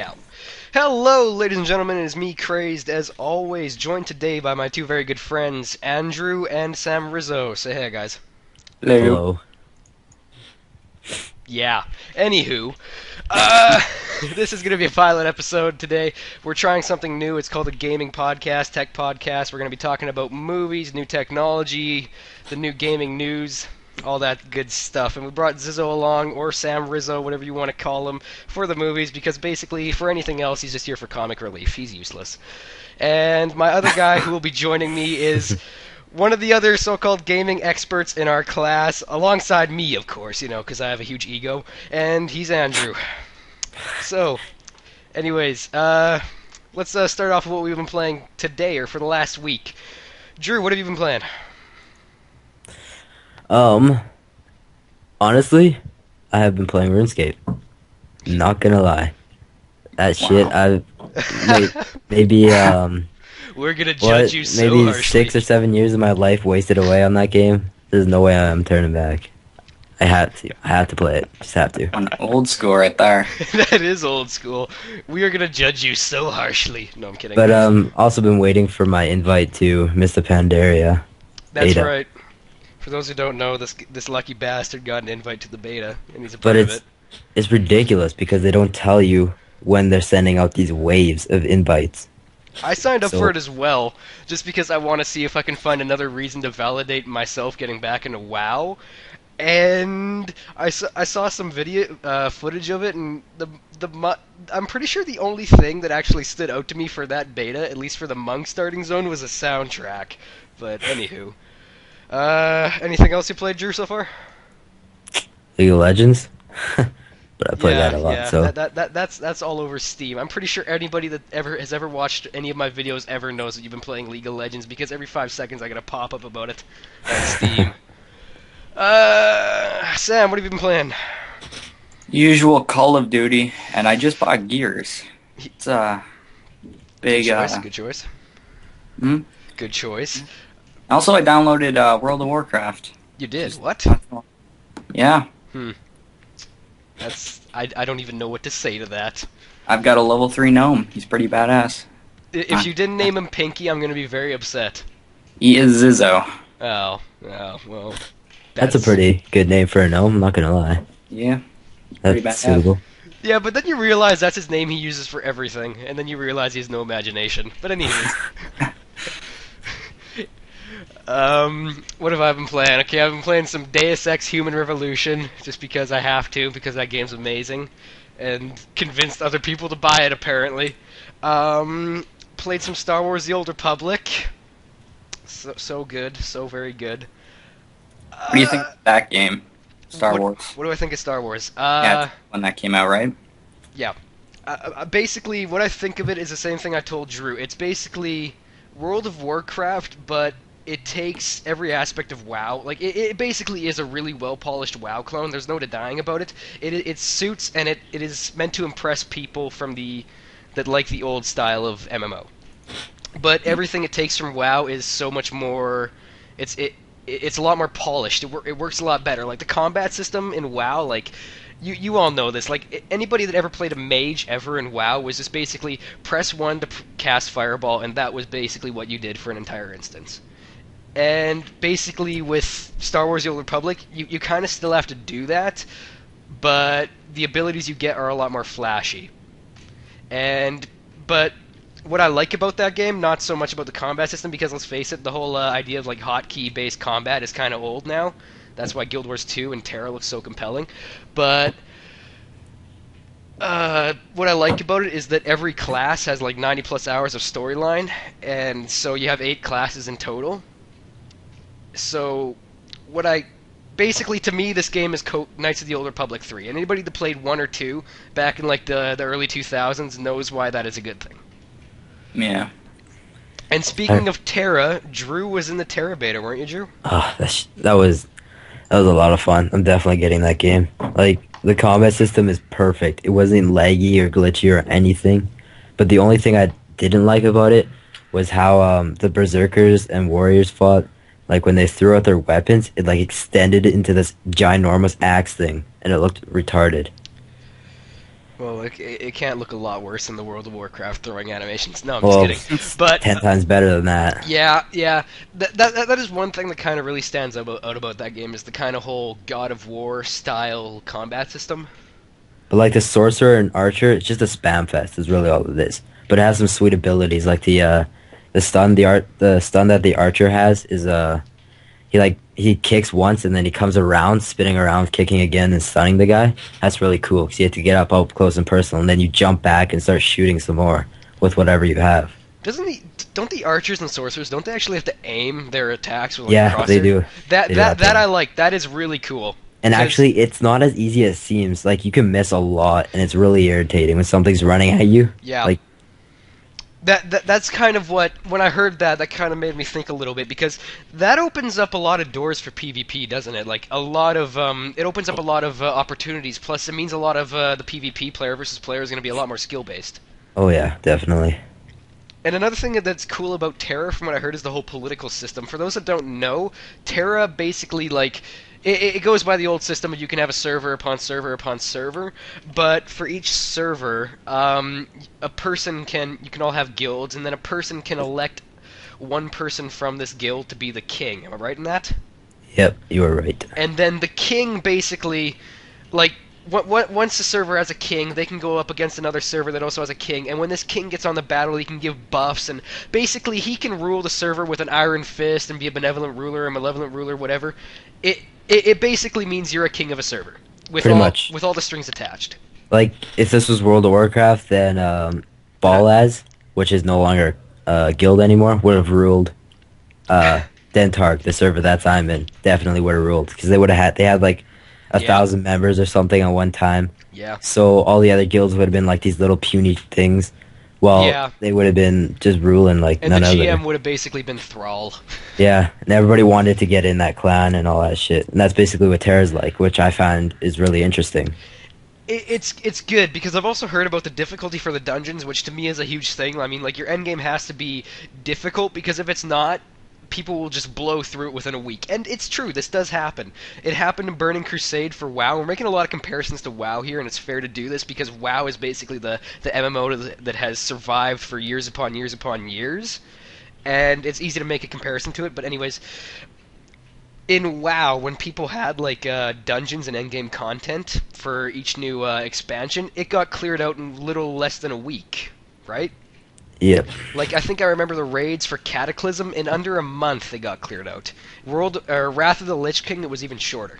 now. Hello, ladies and gentlemen, it is me, Crazed, as always, joined today by my two very good friends, Andrew and Sam Rizzo. Say hey, guys. Hello. Yeah. Anywho, this is going to be a pilot episode today. We're trying something new. It's called a gaming podcast, tech podcast. We're going to be talking about movies, new technology, the new gaming news, all that good stuff. And we brought Zizzo along, or Sam Rizzo, whatever you want to call him, for the movies, because basically, for anything else, he's just here for comic relief. He's useless. And my other guy who will be joining me is one of the other so-called gaming experts in our class, alongside me, of course, because I have a huge ego, and he's Andrew. So, anyways, let's start off with what we've been playing today, or for the last week. Drew, what have you been playing? Honestly, I have been playing RuneScape. Not gonna lie. That shit, I've maybe, We're gonna judge you so maybe harshly. 6 or 7 years of my life wasted away on that game. There's no way I'm turning back. I have to play it. Just have to. An old school right there. That is old school. We are gonna judge you so harshly. No, I'm kidding. But also been waiting for my invite to Mr. Pandaria. That's beta. right. For those who don't know, this lucky bastard got an invite to the beta, and he's a part But of it. it's ridiculous because they don't tell you when they're sending out these waves of invites. I signed up So- for it as well, just because I want to see if I can find another reason to validate myself getting back into WoW. And I saw some video footage of it, and I'm pretty sure the only thing that actually stood out to me for that beta, at least for the monk starting zone, was a soundtrack. But anywho, anything else you played, Drew, so far? League of Legends? But I play that a lot, yeah, so... that's all over Steam. I'm pretty sure anybody that has ever watched any of my videos ever knows that you've been playing League of Legends, because every 5 seconds I get a pop-up about it on Steam. Sam, what have you been playing? Usual Call of Duty, and I just bought Gears. It's a big. Good choice. Hmm? Good choice. Also, I downloaded World of Warcraft. You did what? Yeah, I don't even know what to say to that. I've got a level 3 gnome. He's pretty badass. If you didn't name him Pinky, I'm gonna be very upset. He is Zizzo. Oh, well. That's a pretty good name for a gnome, I'm not gonna lie. Yeah. Pretty That's badass. suitable. Yeah, but then you realize that's his name he uses for everything, and then you realize he has no imagination. But anyways. What have I been playing? Okay, I've been playing some Deus Ex Human Revolution, just because I have to, because that game's amazing, and convinced other people to buy it, apparently. Played some Star Wars The Old Republic. So good, so very good. What do you think of that game? Star Wars. What do I think of Star Wars? Yeah, it's when that came out, right? Yeah. Basically, what I think of it is the same thing I told Drew. It's basically World of Warcraft, but it takes every aspect of WoW. Like, it basically is a really well-polished WoW clone. There's no denying about it. It suits, and it is meant to impress people that like the old style of MMO. But everything it takes from WoW is so much more... It's a lot more polished. It works a lot better. Like, the combat system in WoW, like... You all know this. Like, anybody that ever played a mage ever in WoW was just basically press 1 to cast Fireball, and that was basically what you did for an entire instance. And basically with Star Wars The Old Republic, you kind of still have to do that, but the abilities you get are a lot more flashy. But what I like about that game, not so much about the combat system, because let's face it, the whole idea of like hotkey-based combat is kind of old now. That's why Guild Wars 2 and Terra look so compelling. But what I like about it is that every class has like 90 plus hours of storyline, and so you have 8 classes in total. So basically, to me, this game is Knights of the Old Republic 3. And anybody that played 1 or 2 back in like the early 2000s knows why that is a good thing. Yeah. And speaking of Terra, Drew was in the Terra beta, weren't you, Drew? Oh, that was a lot of fun. I'm definitely getting that game. Like, the combat system is perfect. It wasn't laggy or glitchy or anything. But the only thing I didn't like about it was how the Berserkers and Warriors fought. Like, when they threw out their weapons, it, like, extended into this ginormous axe thing, and it looked retarded. Well, it can't look a lot worse than the World of Warcraft throwing animations. No, I'm just Well, kidding. But 10 times better than that. yeah, that is one thing that kind of really stands out about that game is the kind of whole God of War style combat system. But like the sorcerer and archer, it's just a spam fest. Is really all it is. But it has some sweet abilities, like the stun that the archer has is he kicks once and then he comes around, spinning around, kicking again and stunning the guy. That's really cool because you have to get up close and personal, and then you jump back and start shooting some more with whatever you have. Doesn't the don't the archers and sorcerers don't they actually have to aim their attacks with like a Yeah, they crosshair? do. That They do that have that to. I like. That is really cool. And 'Cause actually, it's not as easy as it seems. Like you can miss a lot, and it's really irritating when something's running at you. yeah, Like that's kind of what when I heard that kind of made me think a little bit because that opens up a lot of doors for PvP, doesn't it? Like a lot of it opens up a lot of opportunities. Plus, it means a lot of the PvP player versus player is going to be a lot more skill based. oh yeah, definitely. And another thing that's cool about Terra, from what I heard, is the whole political system. For those that don't know, Terra basically like it goes by the old system of you can have a server upon server upon server, but for each server, a person you can all have guilds, and then a person can elect one person from this guild to be the king. Am I right in that? Yep, you were right. And then the king basically, like, once the server has a king, they can go up against another server that also has a king, and when this king gets on the battle, he can give buffs, and basically he can rule the server with an iron fist and be a benevolent ruler, a malevolent ruler, whatever. It basically means you're a king of a server Pretty much. with all the strings attached. Like if this was World of Warcraft, then Balaz, which is no longer a guild anymore, would have ruled Dentark, the server that I'm in. Definitely would have ruled because they had like a Yeah. 1,000 members or something at one time. Yeah. So all the other guilds would have been like these little puny things, while Yeah. they would have been just ruling like And the none other. GM would have basically been Thrall. Yeah, and everybody wanted to get in that clan and all that shit, and that's basically what Terra's like, which I find is really interesting. It's good because I've also heard about the difficulty for the dungeons, which to me is a huge thing. I mean, like your end game has to be difficult because if it's not, people will just blow through it within a week. And it's true, this does happen. It happened in Burning Crusade for WoW. We're making a lot of comparisons to WoW here, and it's fair to do this because WoW is basically the MMO that has survived for years upon years upon years, and it's easy to make a comparison to it. But anyways, in WoW, when people had like dungeons and endgame content for each new expansion, it got cleared out in little less than a week, right? Yep. Like I think I remember the raids for Cataclysm in under a month they got cleared out. Wrath of the Lich King, it was even shorter.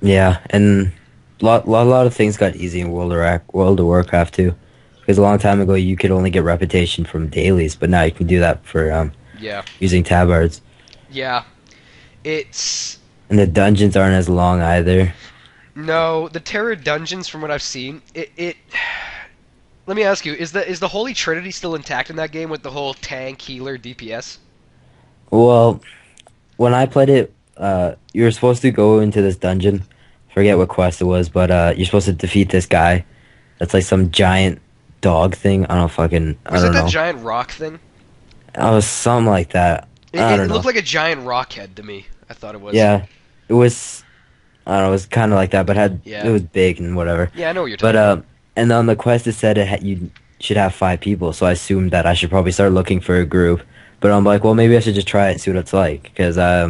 Yeah, and lot of things got easy in World of Warcraft too, because a long time ago you could only get reputation from dailies, but now you can do that for Yeah, using tabards. yeah. It's And the dungeons aren't as long either. no the Terra dungeons from what I've seen. It let me ask you: is the Holy Trinity still intact in that game with the whole tank, healer, DPS? Well, when I played it, you were supposed to go into this dungeon. Forget what quest it was, but you're supposed to defeat this guy. That's like some giant dog thing. I Was don't it that know. giant rock thing? Oh, something like that. I It don't know. looked like a giant rock head to me. I thought it was. Yeah, it was. I don't know. It was kind of like that, but Yeah. it was big and whatever. Yeah, I know what you're talking But about. and on the quest it said you should have 5 people, so I assumed that I should probably start looking for a group. But I'm like, well, maybe I should just try it and see what it's like, because I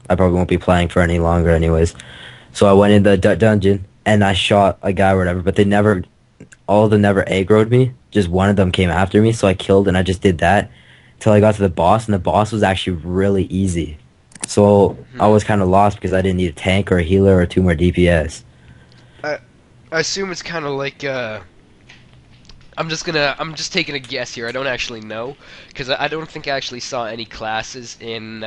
probably won't be playing for any longer anyways. So I went in the dungeon and I shot a guy or whatever, but all of them never aggroed me. Just one of them came after me, so I killed, and I just did that until I got to the boss, and the boss was actually really easy. So I was kind of lost because I didn't need a tank or a healer or 2 more DPS. I assume it's kind of like I'm just taking a guess here. I don't actually know because I don't think I actually saw any classes in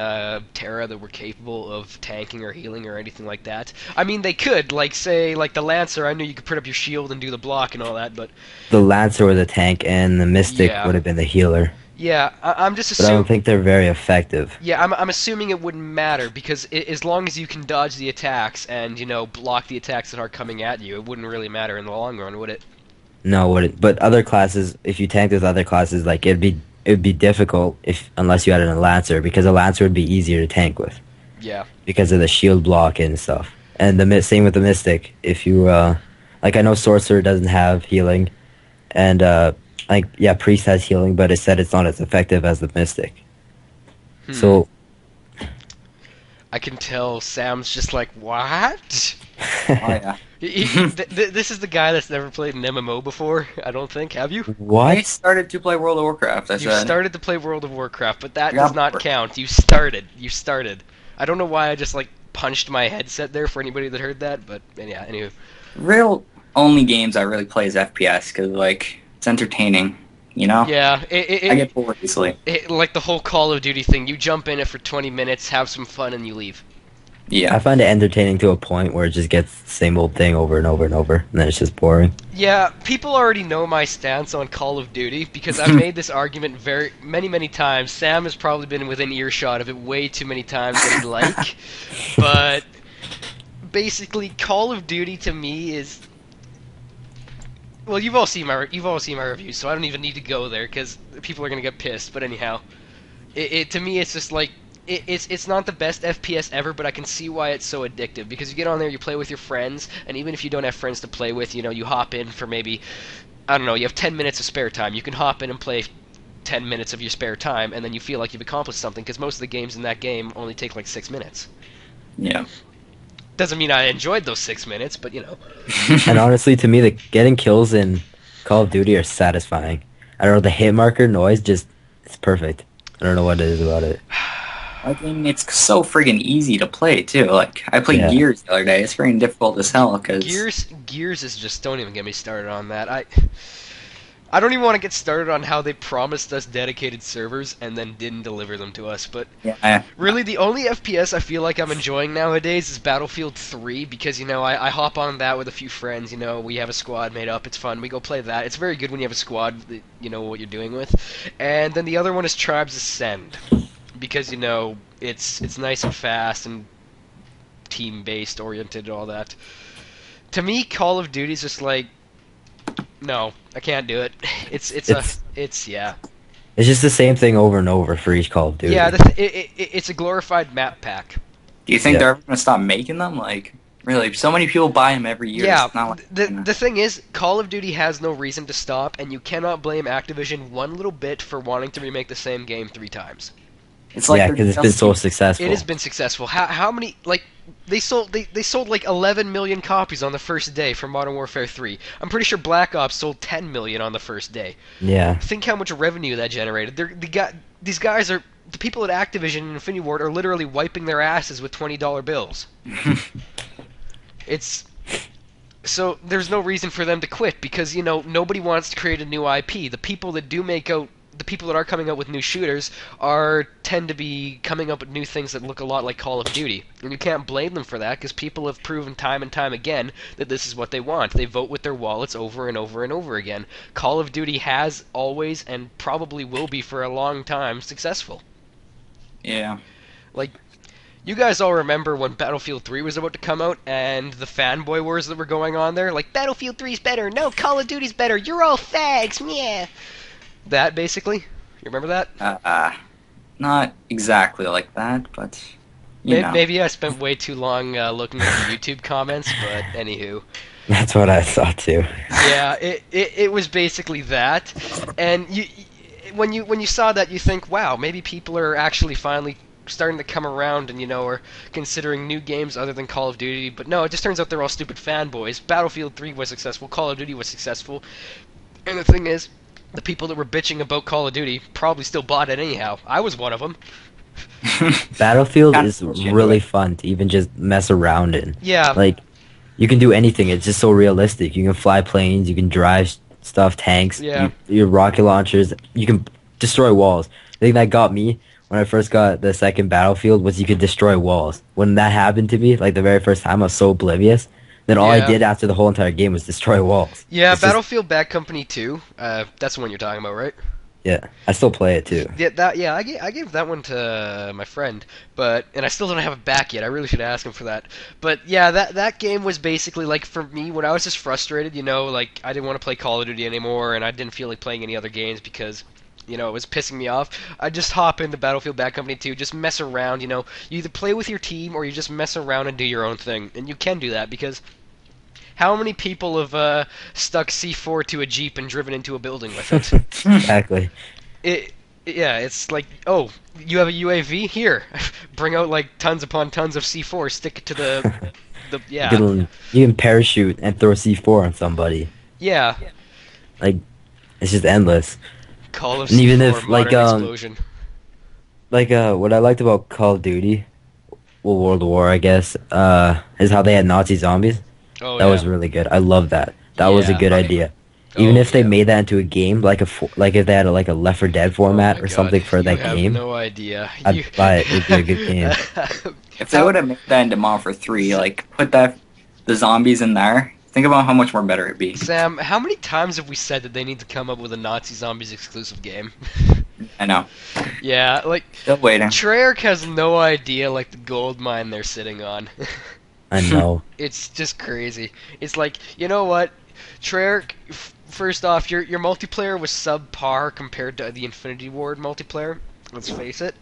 Terra that were capable of tanking or healing or anything like that. I mean, they could, like say, like the Lancer. I knew you could put up your shield and do the block and all that, but The Lancer was a tank, and the Mystic Yeah. would have been the healer. yeah, I'm just But I don't assuming. think they're very effective. Yeah, I'm assuming it wouldn't matter because as long as you can dodge the attacks and block the attacks that are coming at you, it wouldn't really matter in the long run, would it? No, but other classes, if you tanked with other classes, like it'd be difficult unless you had a Lancer, because a Lancer would be easier to tank with Yeah. because of the shield block and stuff. And same with the Mystic. If you Like I know sorcerer doesn't have healing, and like yeah, priest has healing, but it said it's not as effective as the mystic. Hmm. So I can tell Sam's just like, what? Oh yeah. This is the guy that's never played an MMO before, I don't think. Have you? I what? started to play World of Warcraft. I You said started to play World of Warcraft, but I that does got not bored. count. You started. You started. I don't know why I just like punched my headset there for anybody that heard that, but yeah, anyway. Real only games I really play is FPS because like it's entertaining. You know, Yeah, I get bored easily. like the whole Call of Duty thing. You jump in it for 20 minutes, have some fun, and you leave. I Yeah. find it entertaining to a point where it just gets the same old thing over and over and over, and then it's just boring. Yeah, people already know my stance on Call of Duty because I've made this argument very many times. Sam has probably been within earshot of it way too many times than he'd like. But basically, Call of Duty to me is, well, you've all seen my reviews, so I don't even need to go there because people are gonna get pissed. But anyhow, it to me it's just like it's not the best FPS ever, but I can see why it's so addictive because you get on there, you play with your friends, and even if you don't have friends to play with, you know, you hop in for maybe, I don't know, you have 10 minutes of spare time. You can hop in and play 10 minutes of your spare time, and then you feel like you've accomplished something because most of the games in that game only take like 6 minutes. Yeah. Doesn't mean I enjoyed those 6 minutes, but you know. And honestly, to me, the getting kills in Call of Duty are satisfying. I don't know, the hit marker noise just it's perfect. I don't know what it is about it. I mean, it's so friggin' easy to play too. Like I played Yeah. Gears the other day. It's friggin' difficult as hell because Gears is just, don't even get me started on that. I don't even want to get started on how they promised us dedicated servers and then didn't deliver them to us. But yeah, really, the only FPS I feel like I'm enjoying nowadays is Battlefield 3 because, you know, I hop on that with a few friends. You know, we have a squad made up. It's fun. We go play that. It's very good when you have a squad that you know what you're doing with. And then the other one is Tribes Ascend because, you know, it's nice and fast and team-based oriented and all that. To me, Call of Duty is just like, no, I can't do it. It's It's yeah. it's just the same thing over and over for each Call of Duty. Yeah, it's a glorified map pack. do you think Yeah. they're ever gonna stop making them? Like, really, so many people buy them every year. Yeah, It's not like the thing is, Call of Duty has no reason to stop, and you cannot blame Activision one little bit for wanting to remake the same game 3 times. it's like Yeah, they're because it's been just- so successful. It has been successful. How many like they sold like 11 million copies on the first day for Modern Warfare 3. I'm pretty sure Black Ops sold 10 million on the first day. Yeah. Think how much revenue that generated. These guys are the people at Activision and Infinity Ward are literally wiping their asses with $20 bills. It's so there's no reason for them to quit because you know nobody wants to create a new IP. The people that are coming out with new shooters tend to be coming up with new things that look a lot like Call of Duty, and you can't blame them for that because people have proven time and time again that this is what they want. They vote with their wallets over and over and over again. Call of Duty has always and probably will be for a long time successful. yeah. Like, you guys all remember when Battlefield 3 was about to come out and the fanboy wars that were going on there? Like, Battlefield 3's better, no, Call of Duty's better, you're all fags, yeah. That, basically? You remember that? Not exactly like that, but you know. Maybe I spent way too long looking at the YouTube comments, but anywho. That's what I thought too. Yeah, it was basically that. And when you saw that, you think, wow, maybe people are actually finally starting to come around and, you know, are considering new games other than Call of Duty. But no, it just turns out they're all stupid fanboys. Battlefield 3 was successful, Call of Duty was successful. And the thing is, the people that were bitching about Call of Duty probably still bought it anyhow. I was one of them. Battlefield Kinda is bullshit, really but- fun to even just mess around in. Yeah. Like, you can do anything. It's just so realistic. You can fly planes. You can drive stuff, tanks. Yeah. Your rocket launchers. You can destroy walls. The thing that got me when I first got the second Battlefield was you could destroy walls. When that happened to me, like the very first time, I was so oblivious. Then all Yeah. I did after the whole entire game was destroy walls. Yeah, It's just- Battlefield Bad Company 2. That's the one you're talking about, right? yeah, I still play it too. Yeah, I gave that one to my friend, and I still don't have it back yet. I really should ask him for that. But yeah, that game was basically like for me when I was just frustrated, you know, like I didn't want to play Call of Duty anymore, and I didn't feel like playing any other games because, you know, it was pissing me off. I just hop into Battlefield Bad Company 2, just mess around, you know. You either play with your team or you just mess around and do your own thing, and you can do that because How many people have stuck C4 to a Jeep and driven into a building with it? Exactly. It, yeah, it's like, oh, you have a UAV? Here, bring out like tons upon tons of C4, stick it to yeah, You can parachute and throw C4 on somebody. yeah. Like, it's just endless. Call of And even C4, if modern explosion. what I liked about Call of Duty, well, World War, I guess, is how they had Nazi zombies. Oh That yeah, was really good. I love that. That was a yeah. good idea. Even Oh if they yeah. made that into a game, like like if they had like a Left 4 Dead Oh format my or God, something for you that have game, no idea. I'd buy it. It'd be a good game. If they would have made that into Modern Warfare 3, like put the zombies in there, think about how much more better it'd be. Sam, how many times have we said that they need to come up with a Nazi zombies exclusive game? I know. Yeah, like Still waiting. Treyarch has no idea like the gold mine they're sitting on. I know. It's just crazy. It's like, you know what, Treyarch. First off, your multiplayer was subpar compared to the Infinity Ward multiplayer. Let's face it.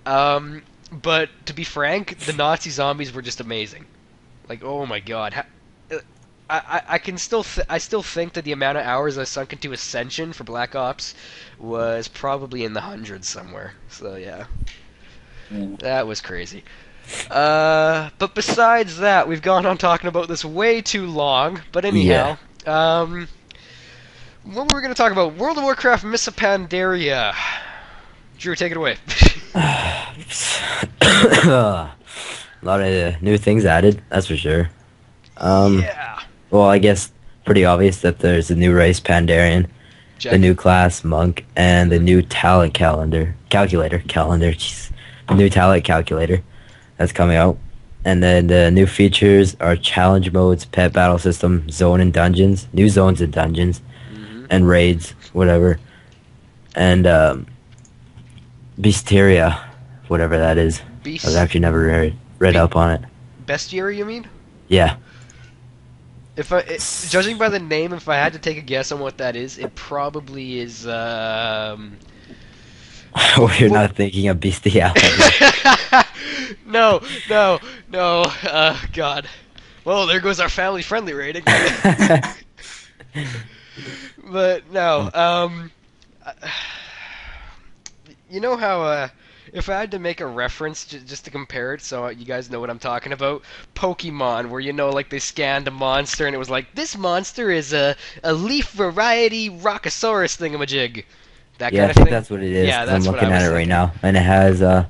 But to be frank, the Nazi zombies were just amazing. Like, oh my God. I can still I still think that the amount of hours I sunk into Ascension for Black Ops was probably in the hundreds somewhere. So yeah, that was crazy. But besides that, we've gone on talking about this way too long. But anyhow, what were we going to talk about? World of Warcraft Mists of Pandaria. Drew, take it away. A lot of new things added, that's for sure. Yeah. Well, I guess pretty obvious that there's a new race, Pandarian, the new class, Monk, and the new talent calendar, jeez. The new talent calculator that's coming out. And then the new features are challenge modes, pet battle system, zone and dungeons, new zones and dungeons, and raids, whatever. And Beasteria, whatever that is. I've actually never read up on it. Bestiary, you mean? Yeah. Judging by the name, if I had to take a guess on what that is, it probably is. Well, you're not thinking of bestiality. No. God. Well, there goes our family-friendly rating. But no. You know how if I had to make a reference just to compare it, so you guys know what I'm talking about, Pokemon, where like they scanned a monster and it was like, this monster is a leaf variety Rockosaurus thingamajig. That Yeah, kind I of think thing. that's what it is. Yeah, 'Cause that's I'm what looking I was at it right thinking. now, and it has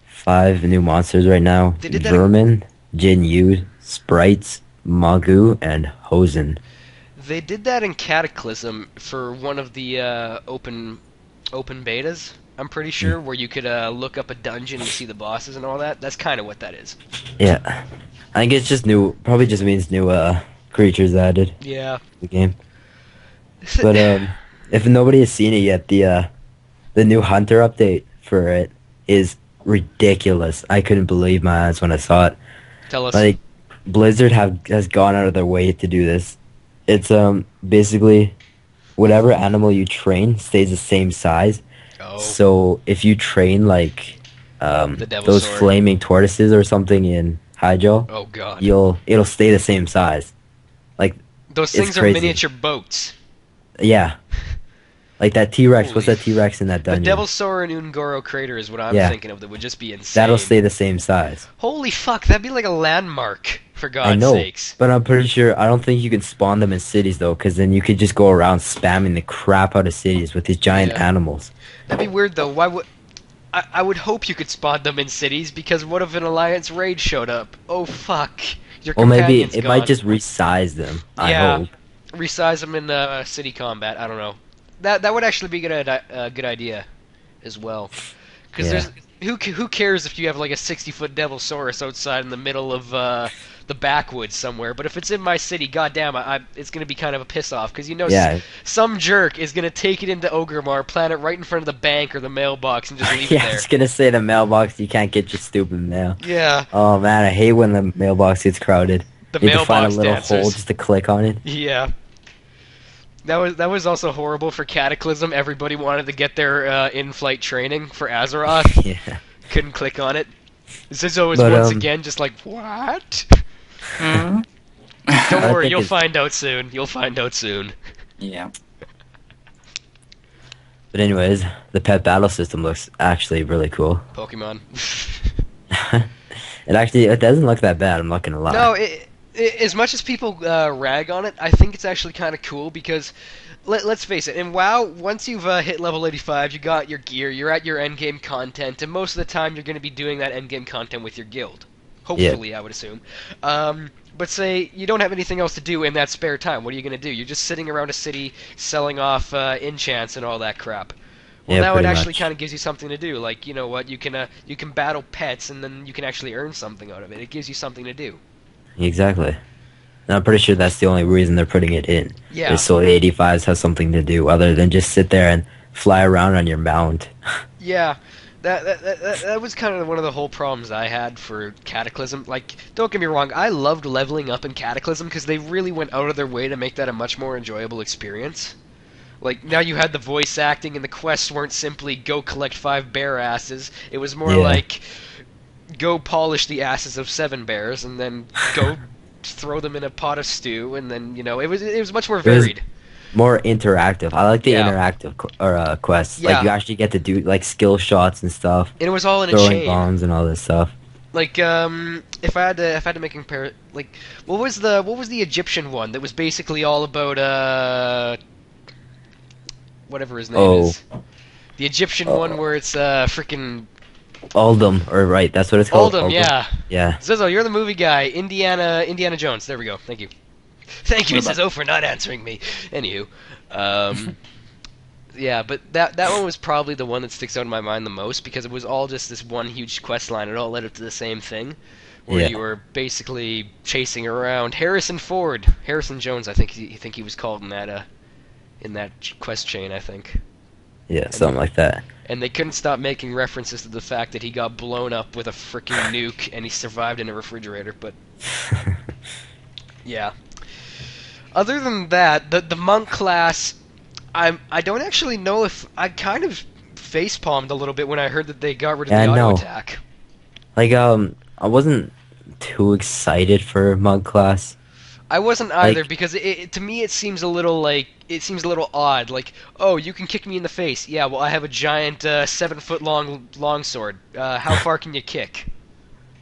5 new monsters right now: They did that- Vermin, Jinyu, Sprites, Magoo, and Hosen. They did that in Cataclysm for one of the open betas. I'm pretty sure, where you could look up a dungeon and see the bosses and all that. That's kind of what that is. Yeah, I think it's just new. Probably just means new creatures added Yeah. to the game. But if nobody has seen it yet, the new Hunter update for it is ridiculous. I couldn't believe my eyes when I saw it. Tell us. Like, Blizzard has gone out of their way to do this. It's basically whatever animal you train stays the same size. Oh. So if you train like The Devil's those Sword. flaming tortoises or something in Hydro, Oh God. it'll stay the same size. Like, Those it's things are crazy. miniature boats. yeah. Like that T-Rex. What's Holy that T-Rex in that The dungeon? Devil's Sword and Ungoro Crater is what I'm Yeah. thinking of. That would just be insane. That'll stay the same size. Holy fuck! That'd be like a landmark. For God's I know, sakes. but I'm pretty sure I don't think you can spawn them in cities though, because then you could just go around spamming the crap out of cities with these giant Yeah. animals. That'd be weird though. Why would? I would hope you could spawn them in cities, because what if an Alliance raid showed up? Oh fuck! Your Well, maybe companion's it gone. might just resize them. I Yeah. hope. Resize them in city combat. I don't know. That would actually be a good idea, as well. Because Yeah. there's who cares if you have like a 60-foot Devilsaurus outside in the middle of the backwoods somewhere? But if it's in my city, goddamn, it's gonna be kind of a piss off, because Yeah. some jerk is gonna take it into Ogremar, plant it right in front of the bank or the mailbox, and just leave Yeah, it I there. was gonna say the mailbox. You can't get your stupid mail. Yeah, Oh man, I hate when the mailbox gets crowded. the You have to find a mailbox little dancers. hole just to click on it. Yeah. That was also horrible for Cataclysm. Everybody wanted to get their in-flight training for Azeroth. Yeah. Couldn't click on it. Zizzo is But, once again just like, what? Don't I worry, think you'll it's find out soon. You'll find out soon. Yeah. But anyways, the pet battle system looks actually really cool. Pokemon. It doesn't look that bad. I'm not gonna lie. No, as much as people rag on it, I think it's actually kind of cool because let's face it, in WoW, once you've hit level 85, you got your gear, you're at your endgame content, and most of the time you're going to be doing that endgame content with your guild. Yeah, Hopefully, I would assume. But say you don't have anything else to do in that spare time, what are you going to do? You're just sitting around a city selling off enchants and all that crap. Well, yeah, now it pretty actually much. kind of gives you something to do. Like, you know what, you can battle pets, and then you can actually earn something out of it. It gives you something to do. Exactly. And I'm pretty sure that's the only reason they're putting it in. Yeah. Is so the 85s has something to do other than just sit there and fly around on your mount. Yeah, that was kind of one of the whole problems I had for Cataclysm. Like, don't get me wrong, I loved leveling up in Cataclysm because they really went out of their way to make that a much more enjoyable experience. Like, now you had the voice acting, and the quests weren't simply go collect 5 bear asses. It was more Yeah. like go polish the asses of 7 bears, and then go throw them in a pot of stew, and then, it was much more It was varied. more interactive. I like the Yeah. interactive quests. Like Yeah, you actually get to do like skill shots and stuff, and it was all in a throwing chain. bombs and all this stuff. Like, if I had to make a compare, like, what was the Egyptian one that was basically all about whatever his name Oh, is, the Egyptian one uh, where it's freaking Oldham, or right, that's what it's called. Oldham, yeah. Yeah. Zizzle, you're the movie guy, Indiana Jones. There we go. Thank you, thank you, What about Zizzle, for not answering me. Anywho, um, yeah, but that one was probably the one that sticks out in my mind the most because it was all just this one huge quest line. It all led up to the same thing, where Yeah. you were basically chasing around Harrison Jones. I think he was called in that quest chain. I think, Yeah, something like that. and they couldn't stop making references to the fact that he got blown up with a freaking nuke and he survived in a refrigerator. But yeah, other than that, the monk class. I don't actually know if I kind of facepalmed a little bit when I heard that they got rid of Yeah, the I auto know. attack. Like I wasn't too excited for Monk class. I wasn't either Like because to me it seems a little odd. Like, oh, you can kick me in the face. Yeah, well, I have a giant 7 foot long longsword. How far can you kick?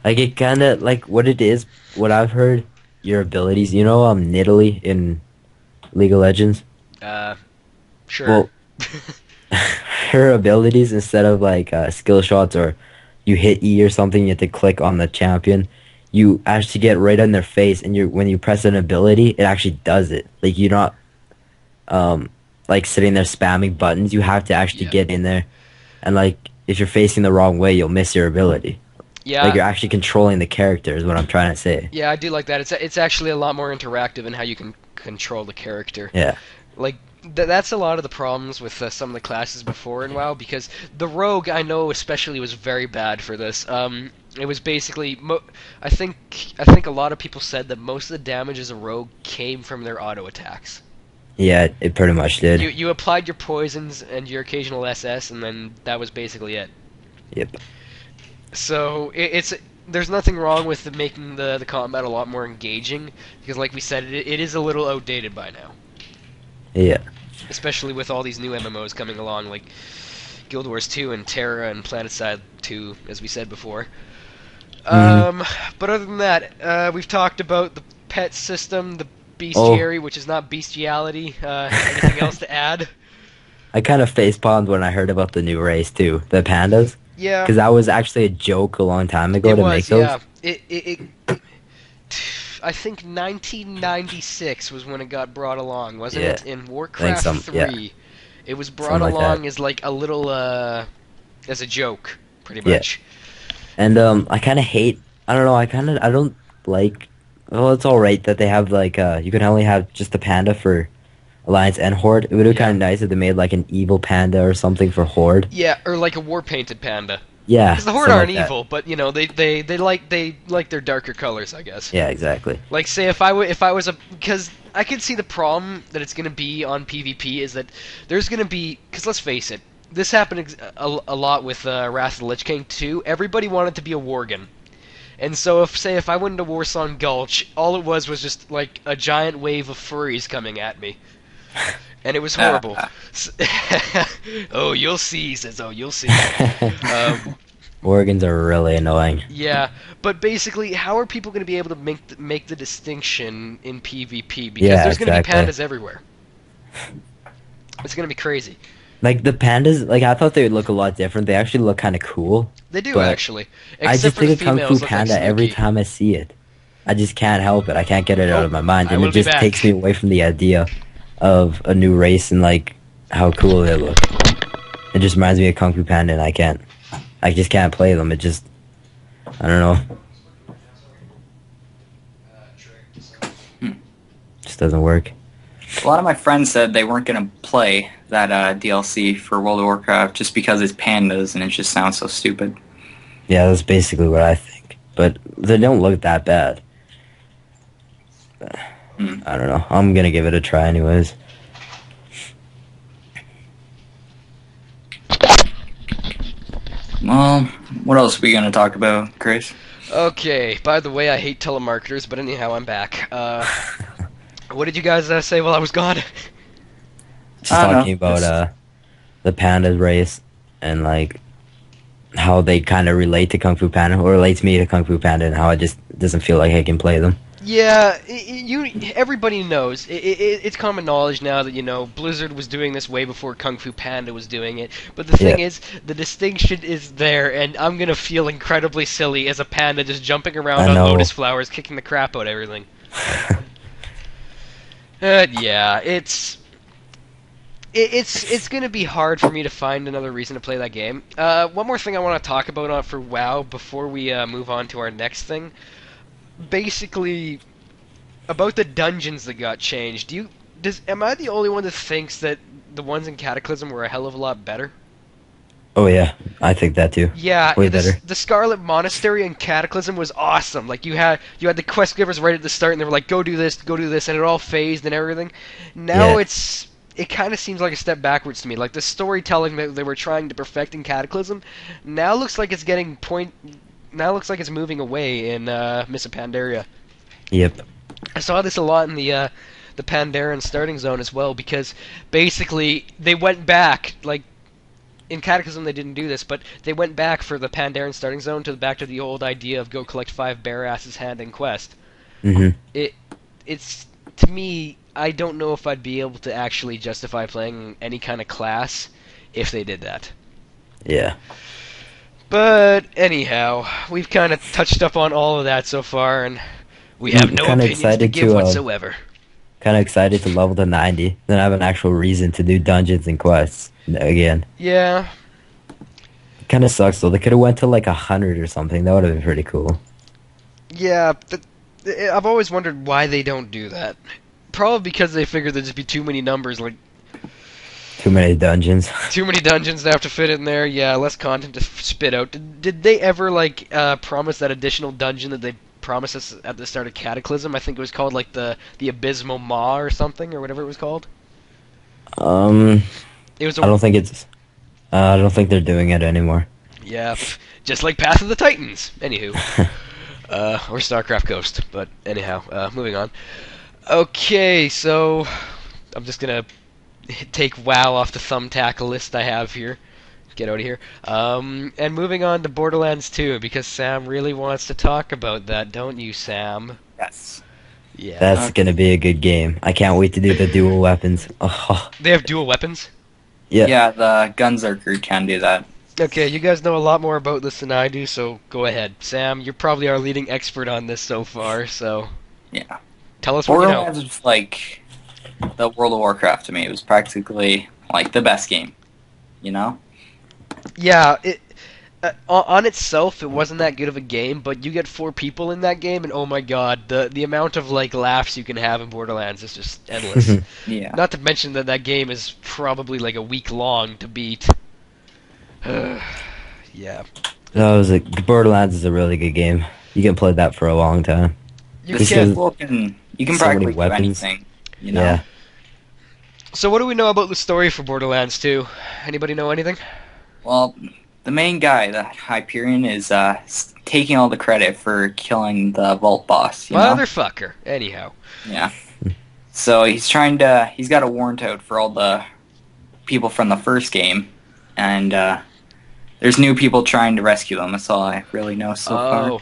like it kind of like what it is. What I've heard, your abilities. You know, Nidalee in League of Legends. Uh, sure. Well, her abilities instead of like skill shots or you hit E or something, you have to click on the champion. You actually get right on their face, and when you press an ability, it actually does it. Like you're not like sitting there spamming buttons. You have to actually Yeah. get in there, and like if you're facing the wrong way, you'll miss your ability. Like Yeah, you're actually controlling the character is what I'm trying to say. yeah, I do like that. It's actually a lot more interactive in how you can control the character. Yeah, Like that's a lot of the problems with some of the classes before in WoW because the rogue I know especially was very bad for this. It was basically I think a lot of people said that most of the damage as a rogue came from their auto attacks. yeah, it pretty much did. You applied your poisons and your occasional SS and then that was basically it. Yep. So it's there's nothing wrong with making the combat a lot more engaging because like we said it is a little outdated by now. Yeah. Especially with all these new MMOs coming along, like Guild Wars 2 and Terra and PlanetSide 2, as we said before. Mhm. But other than that, we've talked about the pet system, the Oh, bestiary, which is not bestiality. Anything else to add? I kind of facepalmed when I heard about the new race too, the pandas, Yeah, because that was actually a joke a long time ago it to make was. those. Yeah, I think 1996 was when it got brought along, wasn't Yeah, it? In I think Warcraft some, yeah, 3, it was brought something like that. along as like a little as a joke, pretty Yeah, much. and I kind of hate. I don't know. I don't like. Well, it's all right that they have like you can only have just a panda for Alliance and Horde. It would be Yeah. kind of nice if they made like an evil panda or something for Horde. Yeah, or like a war painted panda. Yeah, Because the Horde something aren't like that. evil, but they like their darker colors, I guess. Yeah, exactly. Like say if I was a because I could see the problem that it's gonna be on PvP is that there's gonna be because let's face it, this happened a lot with Wrath of the Lich King too. Everybody wanted to be a Worgen, And so if I went into Warsong Gulch, all it was just like a giant wave of furries coming at me. And it was horrible. Oh, you'll see, he says. Oh, you'll see. Um, Organs are really annoying. yeah, but basically, how are people going to be able to make the distinction in PvP? Because Yeah, there's going to be exactly. pandas everywhere. It's going to be crazy. Like the pandas, like I thought they would look a lot different. They actually look kind of cool. They do, But actually. I Except just for the think of Kung Fu females look like Panda every Snooki. time I see it. I just can't help it. I can't get it out Oh, of my mind, I and will it be just back. takes me away from the idea of a new race and like how cool they look. It just reminds me of Kung Fu Panda, and I just can't play them. It just, I don't know, just doesn't work. A lot of my friends said they weren't going to play that DLC for World of Warcraft just because it's pandas and it just sounds so stupid. Yeah, that's basically what I think. But they don't look that bad. I don't know. I'm gonna give it a try anyways. Well, what else are we going to talk about, Chris? Okay, by the way, I hate telemarketers, but anyhow, I'm back. What did you guys say while I was gone? Just I don't know. talking about the panda race and like how they kind of relate to Kung Fu Panda, or relates me to Kung Fu Panda, and how it just doesn't feel like I can play them. Yeah, everybody knows. It's common knowledge now that, Blizzard was doing this way before Kung Fu Panda was doing it. But the thing Yeah. is, the distinction is there, and I'm gonna feel incredibly silly as a panda just jumping around I on know. lotus flowers, kicking the crap out of everything. Yeah, it's gonna be hard for me to find another reason to play that game. One more thing I want to talk about for WoW before we move on to our next thing. Basically, about the dungeons that got changed. Am I the only one that thinks that the ones in Cataclysm were a hell of a lot better? Oh yeah, I think that too. Yeah, Way better. the Scarlet Monastery in Cataclysm was awesome. Like you had the quest givers right at the start, and they were like, go do this, and it all phased and everything. Now Yeah. it kind of seems like a step backwards to me. Like the storytelling that they were trying to perfect in Cataclysm, now looks like it's getting Now looks like it's moving away in Miss Pandaria. Yep. I saw this a lot in the Pandaren starting zone as well, because basically they went back, like in Cataclysm they didn't do this, but they went back for the Pandaren starting zone back to the old idea of go collect 5 bare asses hand in quest. Mhm. It's to me, I don't know if I'd be able to actually justify playing any kind of class if they did that. Yeah. But anyhow, we've kind of touched up on all of that so far, and we have no Kinda opinions to excited give to, whatsoever. Kind of excited to level to 90, then have an actual reason to do dungeons and quests again. Yeah, Kind of sucks though. They could have went to like 100 or something. That would have been pretty cool. yeah, but I've always wondered why they don't do that. Probably because they figure there'd just be too many numbers, like Too many dungeons. too many dungeons to have to fit in there. Yeah, less content to spit out. Did they ever promise that additional dungeon that they promised us at the start of Cataclysm? I think it was called like the Abysmal Maw or something, or whatever it was called. Um, It was I don't think it's. I don't think they're doing it anymore. yeah, just like Path of the Titans. Anywho, or StarCraft Ghost. But anyhow, moving on. Okay, so I'm just gonna take WoW off the thumbtack list I have here. Get out of here. And moving on to Borderlands 2, because Sam really wants to talk about that, don't you, Sam? Yes. Yeah. That's gonna be a good game. I can't wait to do the dual weapons. Oh, They have dual weapons? yeah. Yeah, the Gunzerker can do that. Okay, you guys know a lot more about this than I do, so go ahead. Sam, you're probably our leading expert on this so far, so Yeah. tell us what you know. Borderlands was like the World of Warcraft to me. It was practically like the best game. You know? Yeah, on itself, it wasn't that good of a game, but you get 4 people in that game, and oh my god, the amount of laughs you can have in Borderlands is just endless. Yeah. Not to mention that game is probably like a week long to beat. Yeah. That was Borderlands is a really good game. You can play that for a long time. You This can. sequel can you can so many practically do weapons. anything. You know? Yeah. So what do we know about the story for Borderlands 2? Anybody know anything? Well, the main guy, the Hyperion, is taking all the credit for killing the Vault boss. You know? Motherfucker. Anyhow. Yeah. So he's got a warrant out for all the people from the first game, and there's new people trying to rescue them. That's all I really know so far. Oh.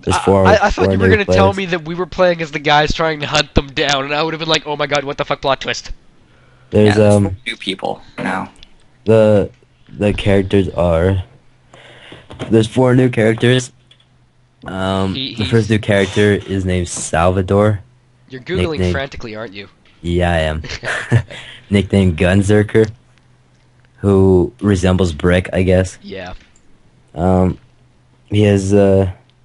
There's I thought you were new going to tell players. me that we were playing as the guys trying to hunt them down, and I would have been like, oh my god, what the fuck, plot twist. There's Yeah, there's new people now. the characters are there's 4 new characters. The first new character is named Salvador. You're Googling Nickname. frantically, aren't you? Yeah, I am. Nicknamed Gunzerker, who resembles Brick, I guess. Yeah. He has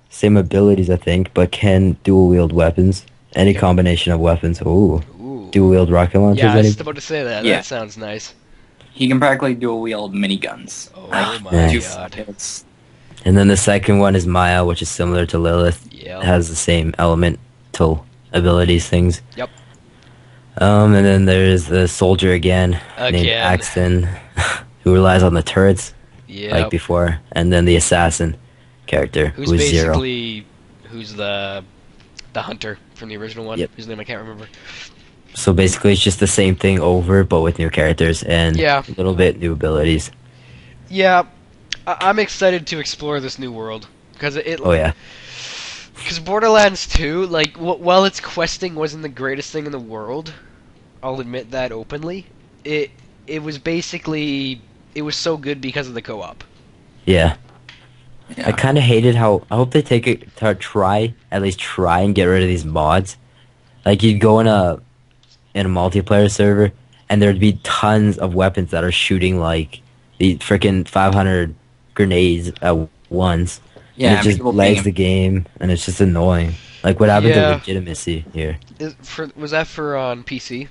same abilities, I think, but can dual wield weapons. Any Yeah. combination of weapons. Ooh. Ooh. Dual wield rocket launchers. Yeah, I was any- just about to say that. Yeah. That sounds nice. He can practically dual wield miniguns. Oh Like, my Nice. god. It's, And then the second one is Maya, which is similar to Lilith. Yeah. It has the same elemental abilities things. Yep. And then there's the soldier again, named Again. Axton, who relies on the turrets Yeah. like before. And then the assassin character, Who's who's Zero. basically who's the hunter from the original one? Yep. Whose name I can't remember. So basically, it's just the same thing over, but with new characters and Yeah. a little bit new abilities. Yeah, I'm excited to explore this new world because Oh yeah, because Borderlands 2, like, while its questing wasn't the greatest thing in the world, I'll admit that openly. It was basically it was so good because of the co-op. yeah. yeah. I kind of hated how. I hope they take it to at least try and get rid of these mods. Like you'd go in a multiplayer server, and there'd be tons of weapons that are shooting like the freaking 500 grenades at once. Yeah, and it and just people lags being- the game, and it's just annoying. Like what happened Yeah. to legitimacy here Was that for on PC?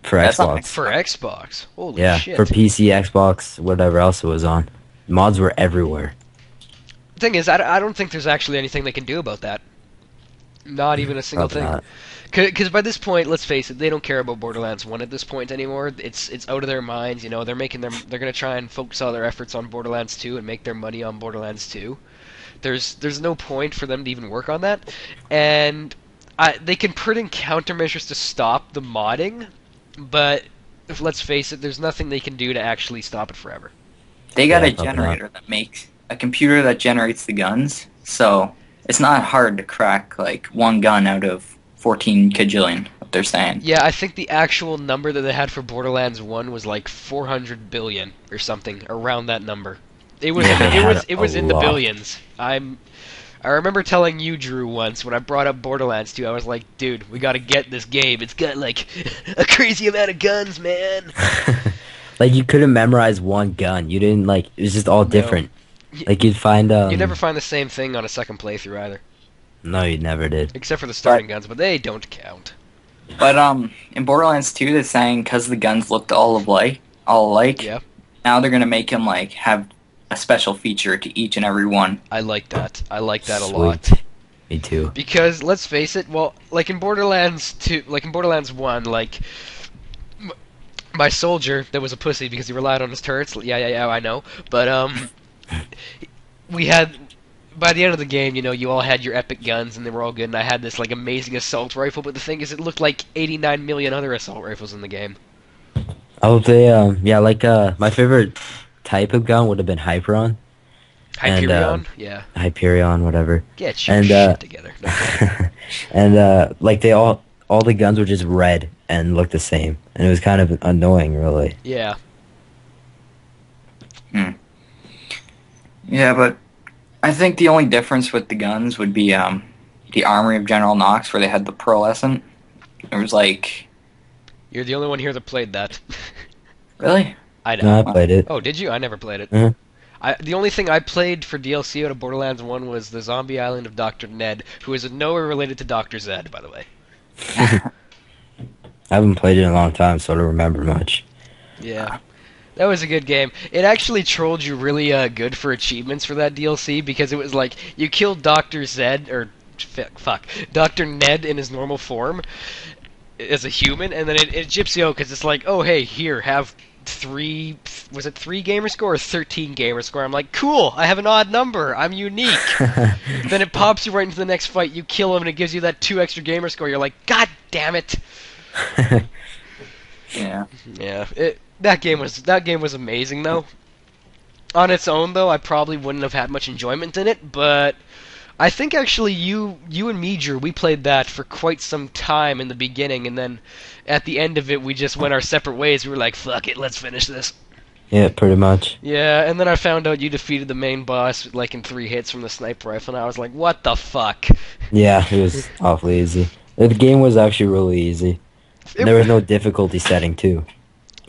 for That's not Xbox? For Xbox? Holy Yeah, shit. for PC, Xbox, whatever else it was on. Mods were everywhere. The thing is, I don't think there's actually anything they can do about that. Not even a single Probably thing. not. Because by this point, let's face it, they don't care about Borderlands 1 at this point anymore. It's out of their minds, you know. They're gonna try and focus all their efforts on Borderlands 2 and make their money on Borderlands 2. There's no point for them to even work on that, and they can put in countermeasures to stop the modding, but let's face it, there's nothing they can do to actually stop it forever. They got Yeah, a probably not. generator that makes a computer that generates the guns, so it's not hard to crack like one gun out of 14 kajillion. What they're saying. Yeah, I think the actual number that they had for Borderlands 1 was like 400 billion or something around that number. It was Yeah, it was a in the lot. billions. I remember telling you, Drew, once when I brought up Borderlands 2, I was like, dude, we got to get this game. It's got like a crazy amount of guns, man. Like you couldn't memorize one gun. You didn't like. It was just all different. Like you'd find. You never find the same thing on a second playthrough either, No, you never did. except for the starting guns, but they don't count. But in Borderlands 2, they're saying because the guns looked all alike. Yeah, Now they're gonna make them like have a special feature to each and every one. I like that. I like that a Sweet. lot. Me too. Because let's face it, well, like in Borderlands 2, like in Borderlands 1, like my soldier that was a pussy because he relied on his turrets. Yeah, I know. But we had by the end of the game, you know, you all had your epic guns and they were all good, and I had this like amazing assault rifle. But the thing is, it looked like 89 million other assault rifles in the game. I hope they. Yeah, like my favorite type of gun would have been Hyperon, Hyperion, yeah. Hyperion, whatever. Get your and, shit together. No. And like they all the guns were just red and looked the same, and it was kind of annoying, really. Yeah. Yeah, but I think the only difference with the guns would be the Armory of General Knox, where they had the pearlescent. It was like, You're the only one here that played that. really? I No, know. I played it. Oh, did you? I never played it. Mhm. The only thing I played for DLC out of Borderlands 1 was the Zombie Island of Dr. Ned, who is in nowhere related to Dr. Zed, by the way. I haven't played it in a long time, so I don't remember much. Yeah. That was a good game. It actually trolled you really good for achievements for that DLC, because it was like, you killed Dr. Zed, or, fuck, Dr. Ned in his normal form, as a human, and then it gyps you out, because it's like, oh, hey, here, have 3 was it 3 gamer score or 13 gamer score? I'm like, cool, I have an odd number, I'm unique. Then it pops you right into the next fight, you kill him, and it gives you that 2 extra gamer score. You're like, god damn it. Yeah. Yeah, that game was amazing though. On its own though, I probably wouldn't have had much enjoyment in it, but I think actually you and me, Drew, we played that for quite some time in the beginning, and then at the end of it, we just went our separate ways. We were like, fuck it, let's finish this. Yeah, pretty much. Yeah, and then I found out you defeated the main boss like in 3 hits from the sniper rifle, and I was like, what the fuck? Yeah, it was awfully easy. The game was actually really easy. And there was no difficulty setting too.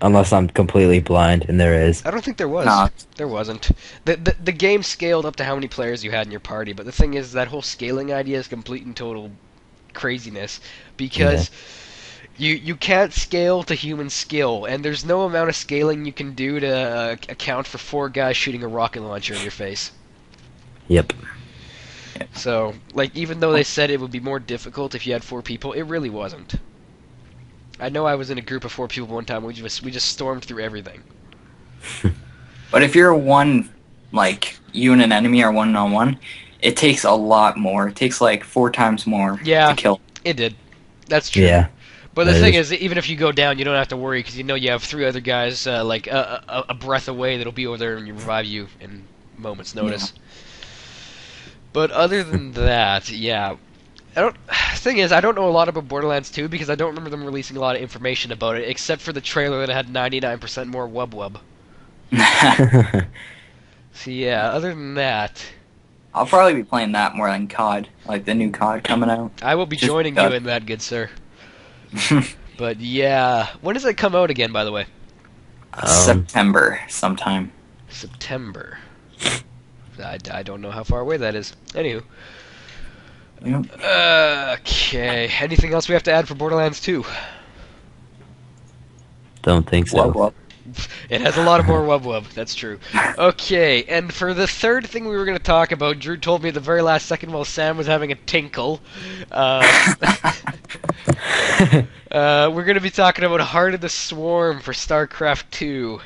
Unless I'm completely blind, and there is. I don't think there was. No. There wasn't. The game scaled up to how many players you had in your party, but the thing is, that whole scaling idea is complete and total craziness, because you can't scale to human skill, and there's no amount of scaling you can do to account for 4 guys shooting a rocket launcher in your face. Yep. So, like, even though they said it would be more difficult if you had 4 people, it really wasn't. I know I was in a group of 4 people one time. We just stormed through everything. But if you're one, like, you and an enemy are 1-on-1, it takes a lot more. It takes like 4 times more to kill. It did. That's true. Yeah. But the thing is, even if you go down, you don't have to worry, because you know you have 3 other guys like a breath away that'll be over there and revive you in moments' notice. Yeah. But other than that, yeah. Thing is, I don't know a lot about Borderlands 2 because I don't remember them releasing a lot of information about it, except for the trailer that had 99% more wub. So yeah, other than that, I'll probably be playing that more than COD, like the new COD coming out. I will be joining you in that, good sir. But yeah, when does it come out again, by the way? September sometime. September. I don't know how far away that is. Anywho. Yep. Okay. Anything else we have to add for Borderlands 2? Don't think so. Wub. It has a lot of more wub. That's true. Okay, and for the third thing we were going to talk about, Drew told me at the very last second while Sam was having a tinkle. We're going to be talking about Heart of the Swarm for StarCraft 2.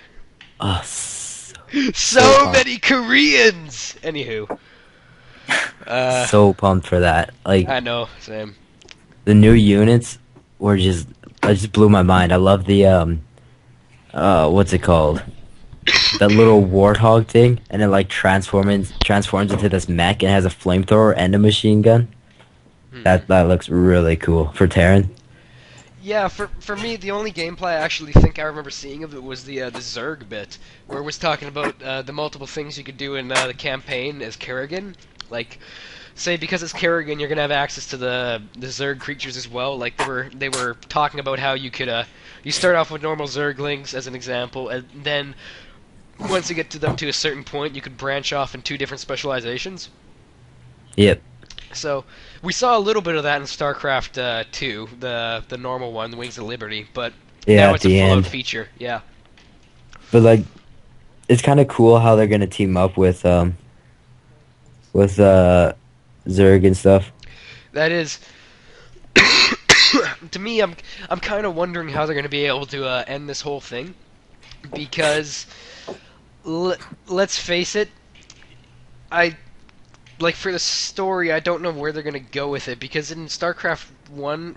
Oh, so many Koreans! Anywho. So pumped for that. Like, I know, Sam. the new units were just blew my mind. I love the what's it called? That little warthog thing, and it like transforms into this mech and has a flamethrower and a machine gun. That looks really cool for Terran. Yeah, for me, the only gameplay I actually think I remember seeing of it was the Zerg bit, where it was talking about the multiple things you could do in the campaign as Kerrigan. Like, say because it's Kerrigan, you're gonna have access to the Zerg creatures as well. Like they were talking about how you could you start off with normal Zerglings as an example, and then once you get to them to a certain point, you could branch off in 2 different specializations. Yep. So we saw a little bit of that in StarCraft 2, the normal one, the Wings of Liberty, but now it's a full-out feature. Yeah. But like, it's kind of cool how they're gonna team up with Zerg and stuff. That is, to me, I'm kind of wondering how they're gonna be able to end this whole thing, because let's face it, like, for the story, I don't know where they're gonna go with it, because in StarCraft 1,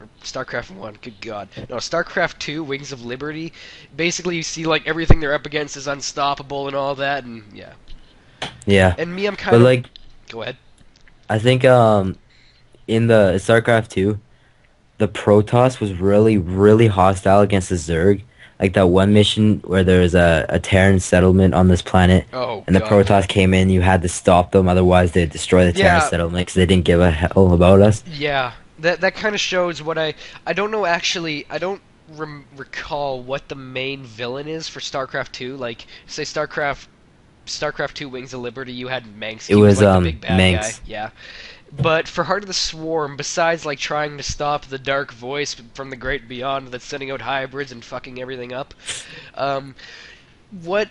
good god, no, StarCraft 2, Wings of Liberty, basically you see, like, everything they're up against is unstoppable and all that, and yeah. Yeah. And me, I'm kind of... like, go ahead. I think, in the StarCraft 2, the Protoss was really, really hostile against the Zerg. Like that one mission where there was a Terran settlement on this planet, and the Protoss came in, you had to stop them, otherwise they'd destroy the Terran settlement because they didn't give a hell about us. Yeah, that kind of shows what I don't know actually, I don't recall what the main villain is for StarCraft 2, like, say StarCraft 2 Wings of Liberty, you had Manx. It was, like, the big bad Manx. guy. Yeah. But for Heart of the Swarm, besides like trying to stop the dark voice from the great beyond that's sending out hybrids and fucking everything up, what,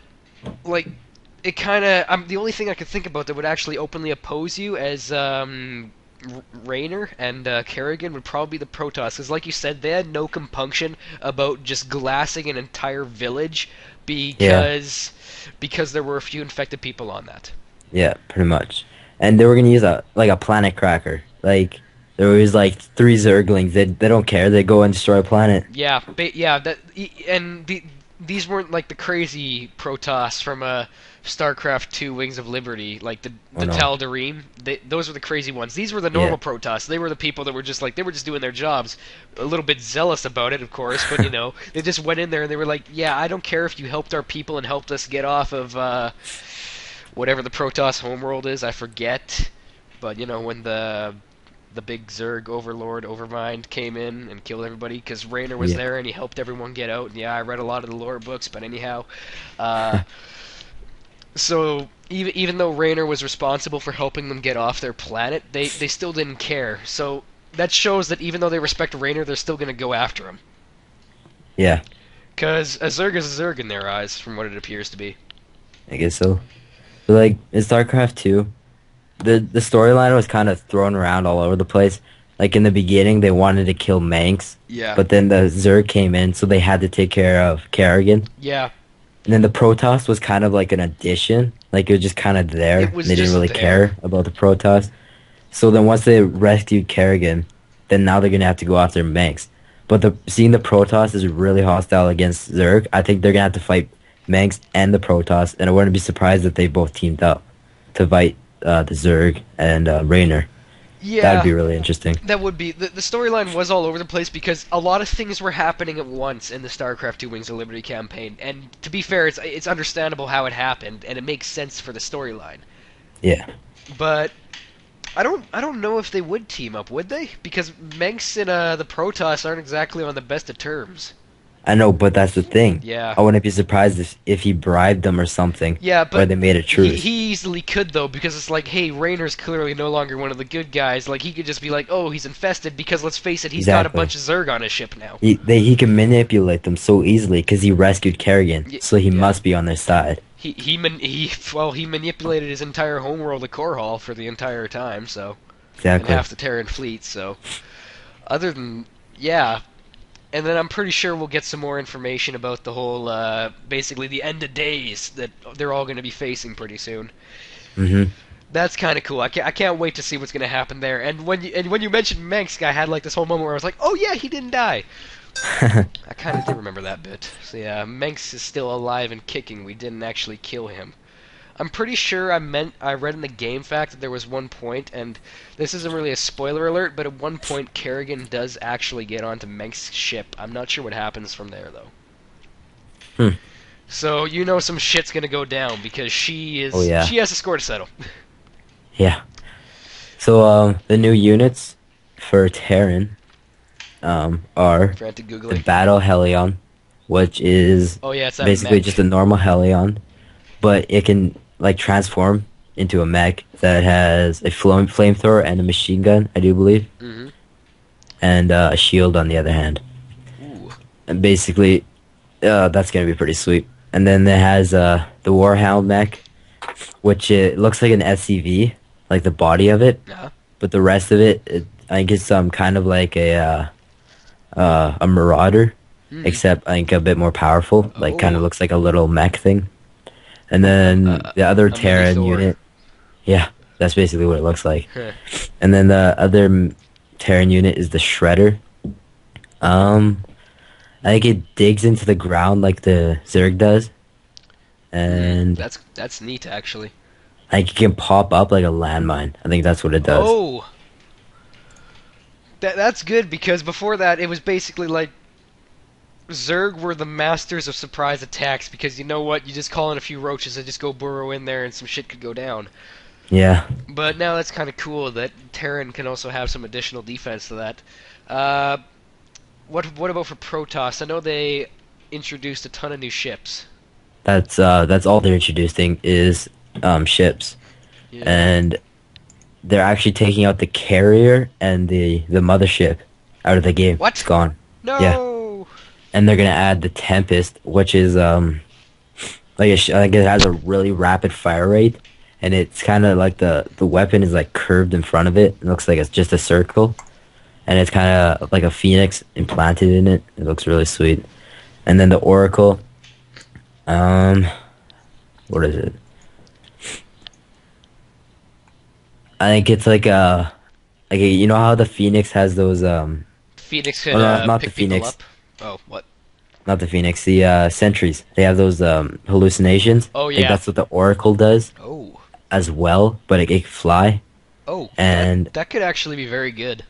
like, it kind of, the only thing I could think about that would actually openly oppose you as Rayner and Kerrigan would probably be the Protoss, because like you said, they had no compunction about just glassing an entire village Yeah, because there were a few infected people on that. yeah, pretty much. And they were gonna use a planet cracker. Like there was like three Zerglings. They don't care. They go and destroy a planet. Yeah, yeah, these weren't like the crazy Protoss from StarCraft 2 Wings of Liberty, like Oh the no. Tal'Darim. Those were the crazy ones. These were the Yeah. normal Protoss. They were the people that were just like they were just doing their jobs, a little bit zealous about it, of course, but they just went in there and they were like, yeah, I don't care if you helped our people and helped us get off of whatever the Protoss homeworld is, I forget. But when the big Zerg overlord Overmind came in and killed everybody because Rayner was Yeah. there and he helped everyone get out. And yeah, I read a lot of the lore books, but anyhow, uh, so even though Rayner was responsible for helping them get off their planet, they still didn't care. So that shows that even though they respect Rayner, they're still gonna go after him. Yeah. Because a Zerg is a Zerg in their eyes, from what it appears to be. I guess so. But like in StarCraft 2, the storyline was kind of thrown around all over the place. Like in the beginning, they wanted to kill Manx, Yeah. but then the Zerg came in, so they had to take care of Kerrigan. Yeah. And then the Protoss was kind of like an addition. Like it was just kind of there. It was They didn't just really there. care about the Protoss. So then once they rescued Kerrigan, then now they're gonna have to go after Manx. But seeing the Protoss is really hostile against Zerg, I think they're gonna have to fight Manx and the Protoss, and I wouldn't be surprised if they both teamed up to fight the Zerg and Rayner. That'd Yeah. be really interesting. That would be the storyline was all over the place because a lot of things were happening at once in the StarCraft 2 Wings of Liberty campaign. And to be fair, it's understandable how it happened and it makes sense for the storyline. Yeah, But I don't know if they would team up, would they? Because Mengsk and the Protoss aren't exactly on the best of terms. I know, but that's the thing. Yeah. I wouldn't be surprised if he bribed them or something, Yeah, or but they made a truce. he easily could though because it's like, hey, Rayner's clearly no longer one of the good guys. Like he could just be like, oh, he's infested because let's face it, he's got a Exactly. bunch of Zerg on his ship now. He can manipulate them so easily because he rescued Kerrigan, so he Yeah. must be on their side. He manipulated his entire homeworld of Korhal for the entire time, so and Exactly. half the Terran fleet. So other than yeah, and then I'm pretty sure we'll get some more information about the whole basically the end of days that they're all going to be facing pretty soon. hmm That's kind of cool. I can't wait to see what's going to happen there. And when you mentioned Mengsk, I had like this whole moment where I was like, oh yeah, he didn't die. I kind of do remember that bit. So yeah, Mengsk is still alive and kicking. We didn't actually kill him. I'm pretty sure I read in the game fact that there was one point, and this isn't really a spoiler alert, but at one point Kerrigan does actually get onto Mengsk's ship. I'm not sure what happens from there though. Hmm. So some shit's gonna go down because Oh yeah, she has a score to settle. yeah. So the new units for Terran are Granted, the googling. Battle Helion, which is Oh yeah, it's that basically mech. just a normal Helion, but it can like transform into a mech that has a flamethrower and a machine gun, I do believe, Mhm. and a shield on the other hand. Ooh. And basically, that's gonna be pretty sweet. And then it has the Warhound mech, which it looks like an SCV, like the body of it, Uh-huh. but the rest of it, I think it's kind of like a Marauder, Mhm. except I think a bit more powerful. Like kind Oh. of looks like a little mech thing. And then the other A mini Terran Thor. unit, yeah, that's basically what it looks like. Huh. And then the other Terran unit is the Shredder. I think it digs into the ground like the Zerg does, and That's neat actually. I think it can pop up like a landmine. I think that's what it does. Oh, that's good because before that it was basically like Zerg were the masters of surprise attacks because you know what, you just call in a few roaches and just go burrow in there and some shit could go down. Yeah, But now that's kind of cool that Terran can also have some additional defense to that. Uh, what about for Protoss? I know they introduced a ton of new ships. that's all they're introducing is ships, Yeah. and they're actually taking out the carrier and the mothership out of the game. What? It's gone. No. Yeah. And they're gonna add the Tempest, which is like like it has a really rapid fire rate, and it's kind of like the weapon is like curved in front of it. It looks like it's just a circle, and it's kind of like a phoenix implanted in it. It looks really sweet. And then the oracle, um, what is it? I think it's like you know how the phoenix has those Phoenix oh could no, not the pick people phoenix, up. Oh, what? not the phoenix, the sentries. They have those hallucinations. Oh I think yeah. that's what the oracle does Oh. as well, but it can fly, Oh, that and that could actually be very good.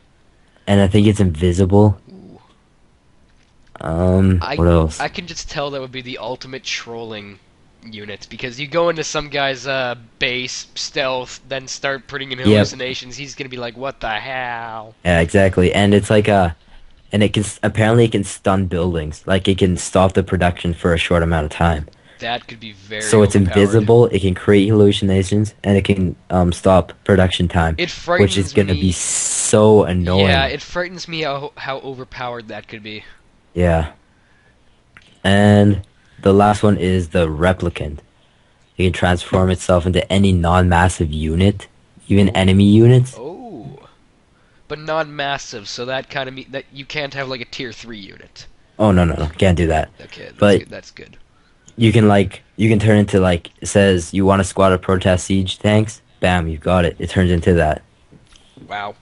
I think it's invisible. Ooh. What else? I can just tell that would be the ultimate trolling unit because you go into some guy's base stealth, then start putting in Yep. hallucinations. He's gonna be like, "What the hell?" Yeah, exactly. And it's like and it can apparently it can stun buildings. Like it can stop the production for a short amount of time. That could be very So it's overpowered. invisible. It can create hallucinations, and it can stop production time, It which is frightens gonna be me. so Yeah, annoying. it frightens me how overpowered that could be. Yeah. And the last one is the replicant. It can transform itself into any non-massive unit, even Oh, enemy units. oh, but non-massive, so that kind of mean that you can't have like a tier 3 unit. Oh no, can't do that. Okay, that's But good. That's good. you can turn into like it says you want a squad of protest siege tanks. Bam, you got it. It turns into that. Wow.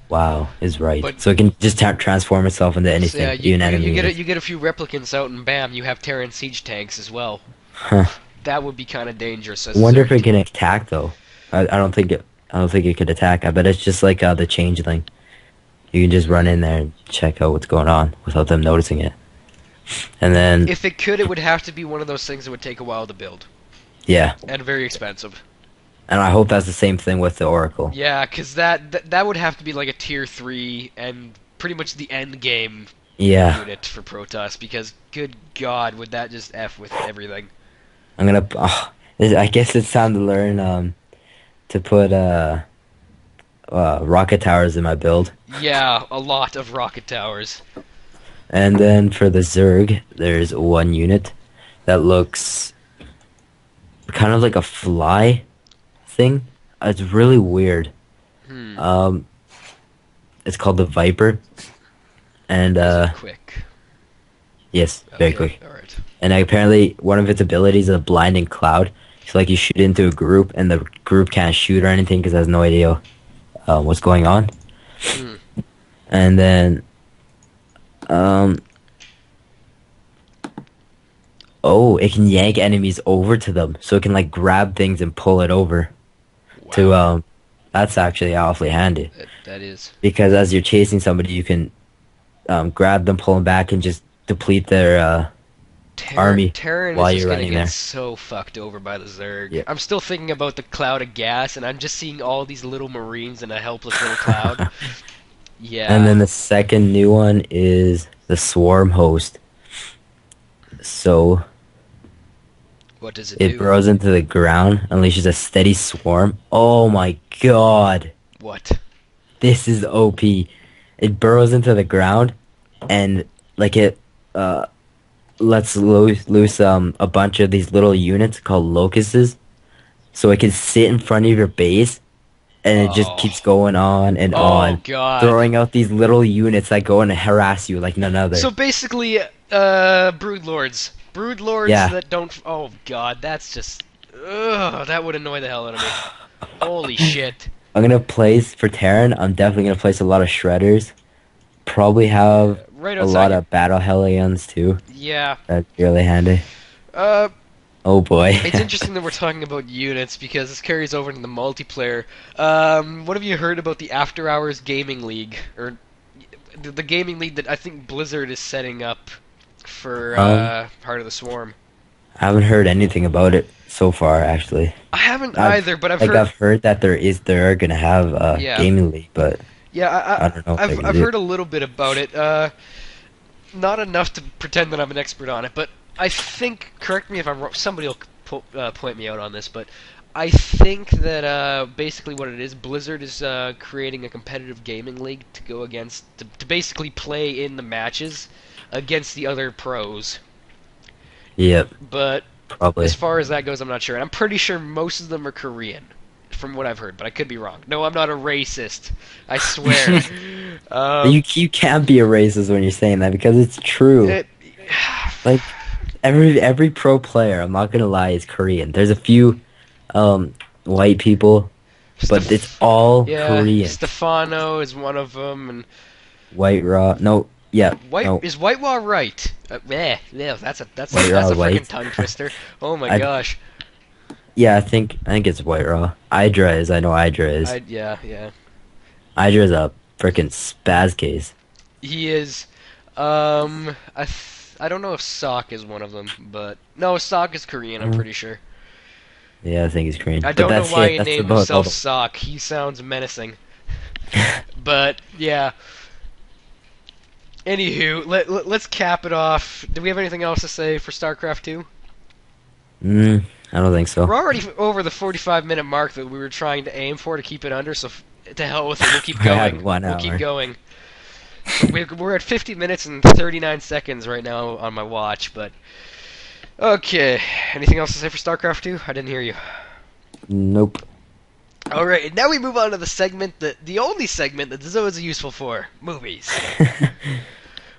Wow, is right. But So it can just transform itself into so, yeah, anything, even enemy units. you get a few replicants out, and bam, you have Terran siege tanks as well. Huh. That would be kind of dangerous as I a wonder if Zerg it can team. attack though. I don't think it could attack. I bet it's just like the changeling. You can just run in there and check out what's going on without them noticing it. And then If it could, it would have to be one of those things that would take a while to build yeah, and very expensive. and I hope that's the same thing with the oracle. Yeah, because that would have to be like a tier 3 and pretty much the end game Yeah, unit for Protoss. Because good God, would that just f with everything? I'm gonna. I guess it's time to learn to put rocket towers in my build. Yeah, a lot of rocket towers. And then for the Zerg, there's one unit that looks kind of like a fly thing. It's really weird. Hmm. Um, it's called the Viper, and Is it quick? yes, very Okay, quick. all right. And apparently, one of its abilities is a blinding cloud. So like you shoot into a group, and the group can't shoot or anything because it has no idea what's going on. Hmm. And then, um, oh, it can yank enemies over to them, so it can like grab things and pull it over Wow. to That's actually awfully handy That is. because as you're chasing somebody, you can grab them, pull them back, and just deplete their army Terran while is just you're gonna running get there. so fucked over by the Zerg. Yeah. I'm still thinking about the cloud of gas, and I'm just seeing all these little Marines in a helpless little cloud. Yeah. And then the second new one is the swarm host. So What does it it do? burrows into the ground, unleashes a steady swarm. Oh my god. What? This is OP. It burrows into the ground and like it lets loose a bunch of these little units called locusts. So it can sit in front of your base and it just Oh. keeps going on and Oh on, God. throwing out these little units that go and harass you like none other. So basically, brood lords. Brood lords Yeah. that don't. Oh God, that's just. Ugh, that would annoy the hell out of me. Holy shit. I'm gonna place for Terran. I'm definitely gonna place a lot of shredders. Probably have Right a outside lot here. of battle hellions too. Yeah. That's really handy. Uh, Oh boy. it's interesting that we're talking about units because this carries over into the multiplayer. What have you heard about the After Hours Gaming League or the gaming league that I think Blizzard is setting up for Heart of the Swarm? I haven't heard anything about it so far. Actually, I haven't I've either, but I've like heard. I've heard that there are gonna have a Yeah. gaming league, but Yeah, I don't know if they can I've do it. heard a little bit about it. Not enough to pretend that I'm an expert on it, but I think. Correct me if I'm wrong. Somebody will point me out on this, but I think that basically what it is, Blizzard is creating a competitive gaming league to go against to basically play in the matches against the other pros. Yep. But Probably. As far as that goes, I'm not sure. And I'm pretty sure most of them are Korean, from what I've heard, but I could be wrong. No, I'm not a racist. I swear. You can't be a racist when you're saying that because it's true. it, Like every pro player, I'm not gonna lie, is Korean. There's a few white people, but it's all yeah, Korean. Stefano is one of them, and White Raw. No, yeah, no. White Raw right? Yeah, that's a White Raw freaking white. tongue twister. Oh my I gosh. Yeah, I think it's White Raw. Idra is. I know Idra is. Yeah. Idra's a freaking spaz case. He is. I don't know if Sok is one of them, but no, Sok is Korean. I'm pretty sure. Yeah, I think he's Korean. I But don't know that's why it. he That's named about all himself Sok. He sounds menacing. But yeah. Anywho, let's cap it off. Do we have anything else to say for StarCraft 2? I don't think so. We're already over the 45-minute mark that we were trying to aim for to keep it under, so to hell with it. We'll keep We had going. 1 We'll hour. keep going. We're at 50 minutes and 39 seconds right now on my watch, but okay. Anything else to say for StarCraft 2? I didn't hear you. Nope. All right, and now we move on to the only segment that Zoe is useful for: movies.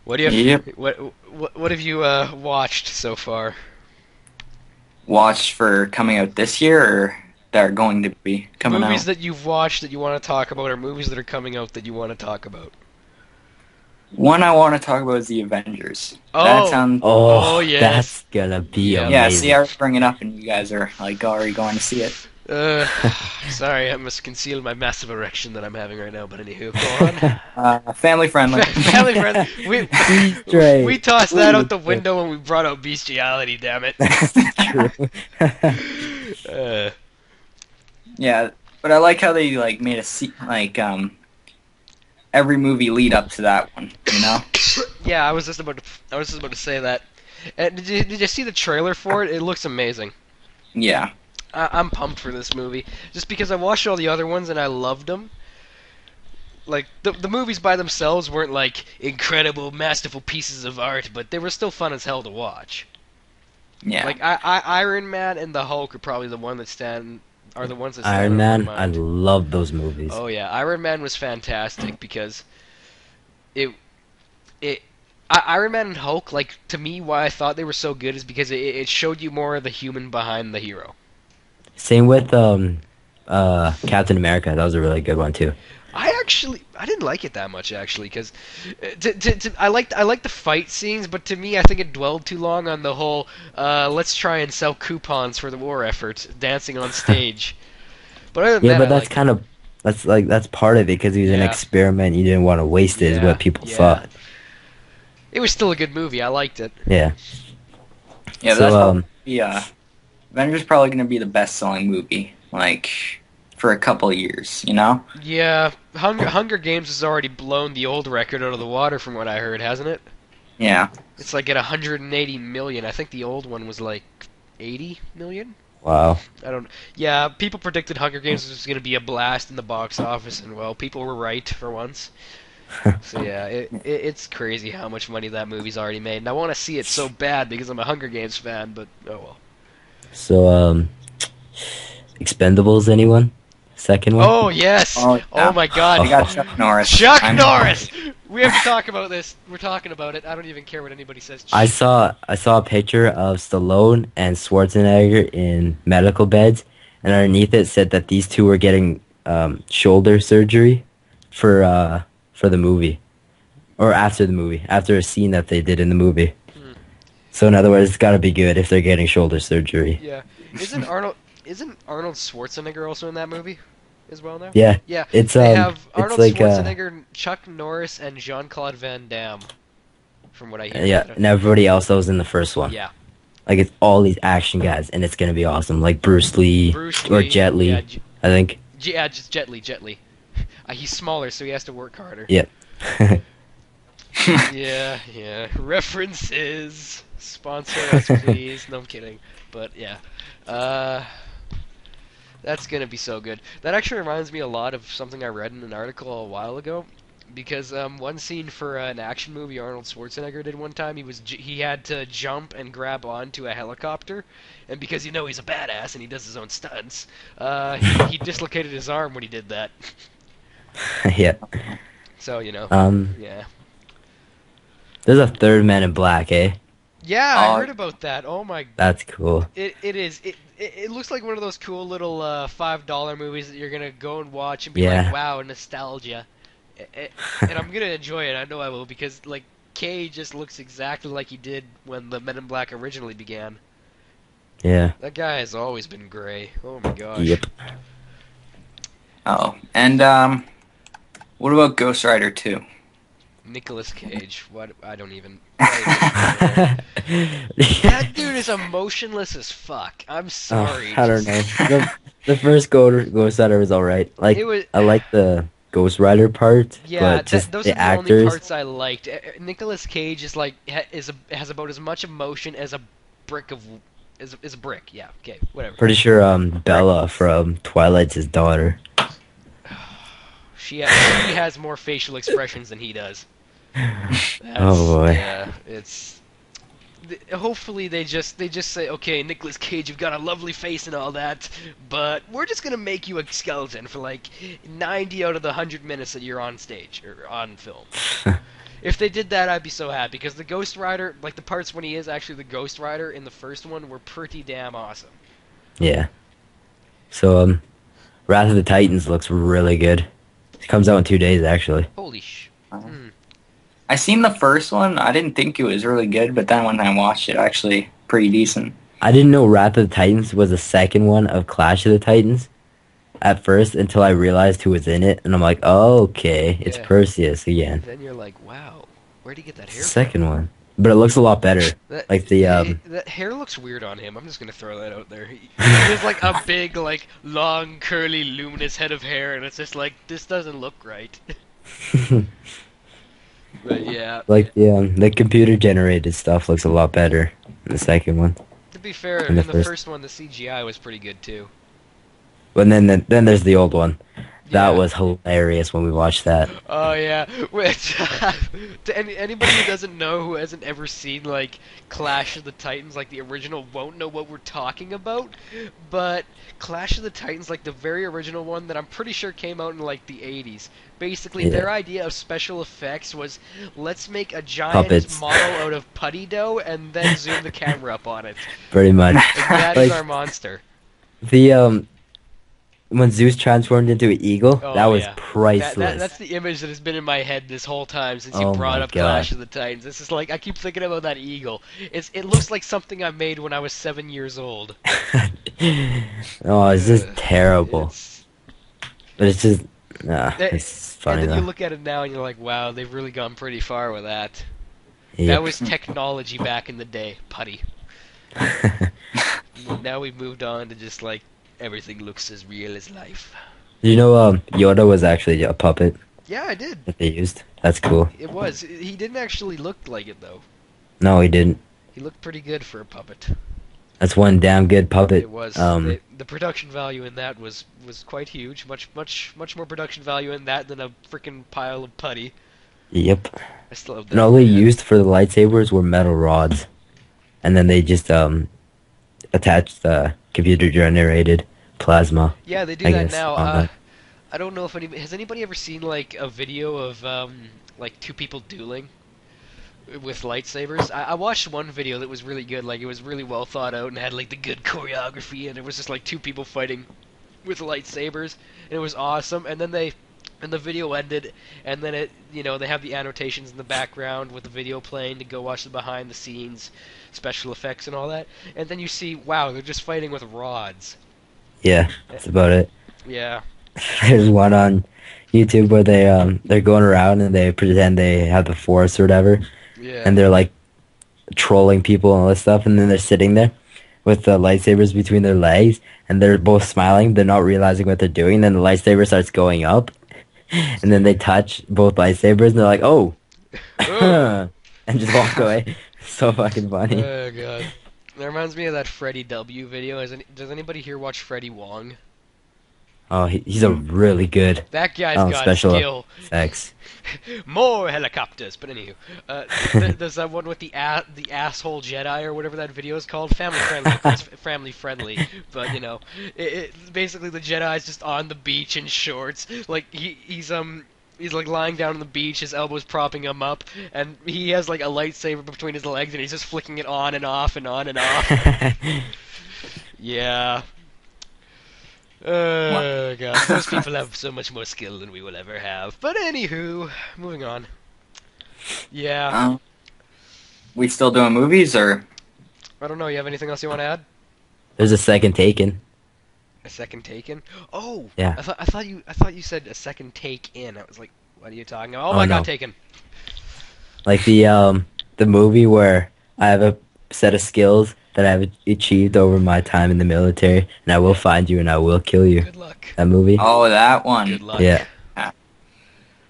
What do you have, Yep. what have you watched so far? Watched for coming out this year, or that are going to be coming Movies out? that you've watched that you want to talk about, or movies that are coming out that you want to talk about? One I want to talk about is the Avengers. Oh. That sounds. Oh, yes. that's gonna be Yeah. amazing. Yeah, see, I bring it up, and you guys are like already going to see it. Sorry, I must conceal my massive erection that I'm having right now. But anywho, go on. Family friendly. Family friend. Straight. We tossed that out the window when we brought out bestiality. Damn it. True. Yeah, but I like how they like made every movie lead up to that one. You know? Yeah, I was just about to say that. Did you see the trailer for it? It looks amazing. Yeah. I'm pumped for this movie just because I watched all the other ones and I loved them. Like the movies by themselves weren't like incredible, masterful pieces of art, but they were still fun as hell to watch. Yeah. Like Iron Man and the Hulk are probably the ones that stand out Iron of my Man, I mind. love those movies. Oh yeah, Iron Man was fantastic because Iron Man and Hulk, like, to me, why I thought they were so good is because it showed you more of the human behind the hero. Same with Captain America. That was a really good one too. I didn't like it that much actually, because I liked the fight scenes, but to me, I think it dwelled too long on the whole let's try and sell coupons for the war effort, dancing on stage. But other than Yeah, that, but that's part of it because it was an Yeah. experiment. You didn't want to waste it, is what people thought. It was still a good movie. I liked it. Yeah. Yeah, So, that's probably, Avengers probably going to be the best-selling movie, like, for a couple of years, you know? Yeah, Hunger Games has already blown the old record out of the water from what I heard, hasn't it? Yeah. It's like at 180 million. I think the old one was like 80 million. Wow. I don't. Yeah, people predicted Hunger Games was going to be a blast in the box office, and well, people were right for once. So yeah, it's crazy how much money that movie's already made, and I want to see it so bad because I'm a Hunger Games fan. But oh well. So Expendables, anyone? Second one? Oh yes! Oh, yeah. Oh my God! You got Chuck Norris. Chuck I'm- Norris! We have to talk about this. We're talking about it. I don't even care what anybody says. I saw a picture of Stallone and Schwarzenegger in medical beds, and underneath it said that these two were getting shoulder surgery for the movie, or after the movie, after a scene that they did in the movie. So in other words, it's got to be good if they're getting shoulder surgery. Yeah. Isn't Arnold Schwarzenegger also in that movie as well now? Yeah. Yeah. It's They have it's Arnold like Schwarzenegger, Chuck Norris, and Jean-Claude Van Damme. From what I hear. yeah, and everybody else that was in the first one. Yeah. Like it's all these action guys, and it's gonna be awesome. Like Bruce Lee, or Jet Li, Yeah, I think. yeah, just Jet Li. He's smaller, so he has to work harder. Yep. Yeah. References. Sponsor us, please. No, I'm kidding. But yeah. That's gonna be so good. That actually reminds me a lot of something I read in an article a while ago. Because one scene for an action movie Arnold Schwarzenegger did one time, he had to jump and grab onto a helicopter, and because he's a badass and he does his own stunts, he dislocated his arm when he did that. Yeah. So Um, yeah. there's a third Man in Black, eh? Yeah, I Oh, heard about that. Oh my, That's cool. it is. It looks like one of those cool little $5 movies that you're gonna go and watch and be like, Yeah. wow, nostalgia. And I'm gonna enjoy it. I know I will because like Kay just looks exactly like he did when the Men in Black originally began. Yeah. That guy has always been gray. Oh my gosh. Yep. oh, and what about Ghost Rider 2? Nicolas Cage. What? I don't even. That dude is emotionless as fuck. I'm sorry. I don't know. The first Ghost Rider was alright. Like It was. I like the Ghost Rider part, Yeah, but just those the are the only actors. parts I liked. Nicolas Cage is like has about as much emotion as a brick of is a brick. Yeah. Okay. Whatever. Pretty sure Bella from Twilight's his daughter. She has more facial expressions than he does. Oh boy. Yeah, hopefully they just say, okay, Nicolas Cage, you've got a lovely face and all that, but we're just gonna make you a skeleton for like 90 out of the 100 minutes that you're on stage or on film. If they did that, I'd be so happy because the Ghost Rider, like the parts when he is actually the Ghost Rider in the first one, were pretty damn awesome. Yeah. So Wrath of the Titans looks really good. It comes out in 2 days actually. Holy sh. Hmm. I seen the first one. I didn't think it was really good, but then when I watched it, actually pretty decent. I didn't know Wrath of the Titans was the second one of Clash of the Titans at first until I realized who was in it, and I'm like, oh, okay, it's Yeah. Perseus again. Then you're like, wow, where'd he get that It's hair the from? second one, but it looks a lot better. Like the That hair looks weird on him. I'm just gonna throw that out there. He has like a big, like long, curly, luminous head of hair, and it's just like this doesn't look right. But yeah, like the computer generated stuff looks a lot better in the second one. to be fair, in the in the first one, the CGI was pretty good too. But then there's the old one. That Yeah. was hilarious when we watched that. Oh yeah, which to anybody who doesn't know, who hasn't ever seen like Clash of the Titans, like the original, won't know what we're talking about. But Clash of the Titans, like the very original one that I'm pretty sure came out in like the 80s. Basically, Yeah. their idea of special effects was let's make a giant Puppets. model out of putty dough and then zoom the camera up on it. Pretty much. Like, that is Like our monster. the when Zeus transformed into an eagle, Oh, that was yeah. priceless. That's the image that has been in my head this whole time since you Oh brought my up God. Clash of the Titans. This is like I keep thinking about that eagle. It looks like something I made when I was 7 years old. Oh, it's just Uh, terrible. it's- But it's just, That- it's funny and then though. you look at it now and you're like, wow, they've really gone pretty far with that. Yep. That was technology back in the day, putty. Now we've moved on to just like everything looks as real as life. You know, Yoda was actually a puppet Yeah, I did. that they used. That's cool. It was. He didn't actually look like it though. No, he didn't. He looked pretty good for a puppet. That's one damn good puppet. It was. Um, The production value in that was quite huge. Much more production value in that than a freaking pile of putty. yep. I still have that. And all they in my head. used for the lightsabers were metal rods, and then they just attached the computer generated plasma. Yeah, they do I that guess, now. on that. I don't know if has anybody ever seen like a video of like two people dueling with lightsabers. I watched one video that was really good. Like it was really well thought out and had like the good choreography, and it was just like two people fighting with lightsabers, and it was awesome. And then the video ended, and then they have the annotations in the background with the video playing to go watch the behind the scenes special effects and all that. And then you see, wow, they're just fighting with rods. Yeah, that's about it. Yeah. There's one on YouTube where they're going around and they pretend they have the force or whatever, Yeah. and they're like trolling people and all this stuff, and then they're sitting there with the lightsabers between their legs, and they're both smiling. They're not realizing what they're doing. Then the lightsaber starts going up, and then they touch both lightsabers, and they're like, "Oh," Oh. and just walk away. So fucking funny. Oh god. That reminds me of that Freddie W video. Does anybody here watch Freddie Wong? Oh, he's a really good That guy's got special skill. effects. More helicopters. But anywho, there's that one with the asshole Jedi or whatever that video is called. Family friendly, of course, family friendly. But you know, basically the Jedi's just on the beach in shorts. Like he's like lying down on the beach, his elbows propping him up, and he has like a lightsaber between his legs, and he's just flicking it on and off and on and off. Yeah. God, those people have so much more skill than we will ever have. But anywho, moving on. Yeah. We still doing movies, or I don't know. You have anything else you want to add? There's a second Taken. A second Taken? Oh, Yeah. I thought you said a second take in. I was like, what are you talking about? Oh, Oh, my no. God, Taken. Like the movie where I have a set of skills that I've achieved over my time in the military, and I will find you and I will kill you. Good luck. That movie? oh, that one. Good luck. Yeah.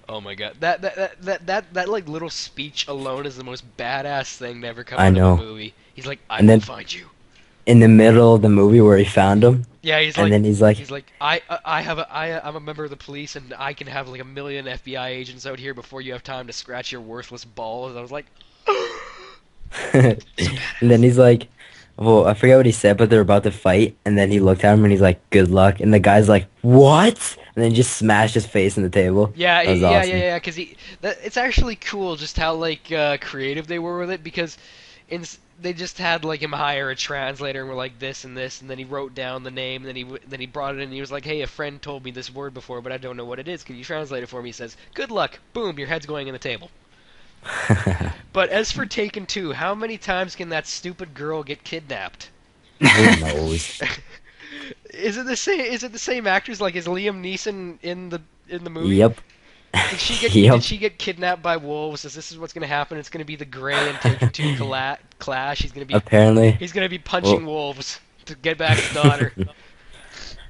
Oh my God, that like little speech alone is the most badass thing to ever come I out know. of a movie. He's like, I And will then- find you. In the middle of the movie where he found him, Yeah, he's and and like, then he's like, I'm a member of the police, and I can have like 1,000,000 FBI agents out here before you have time to scratch your worthless balls. I was like, and then he's like, well, I forget what he said, but they're about to fight, and then he looked at him and he's like, good luck, and the guy's like, what? And then just smashed his face in the table. yeah, That was yeah, awesome. yeah, because it's actually cool just how like creative they were with it because they just had like him hire a translator and were like this and this, and then he wrote down the name, and then he brought it in and he was like, hey, a friend told me this word before, but I don't know what it is. Can you translate it for me? He says, good luck. Boom, your head's going in the table. But as for Taken 2, how many times can that stupid girl get kidnapped? Who knows? Is it the same? Is it the same actors? Like, is Liam Neeson in the movie? Yep. Did she get Yep. Did she get kidnapped by wolves? This is what's going to happen. It's going to be the Grey and Taken 2 clash. Apparently. He's going to be punching wolves to get back his daughter.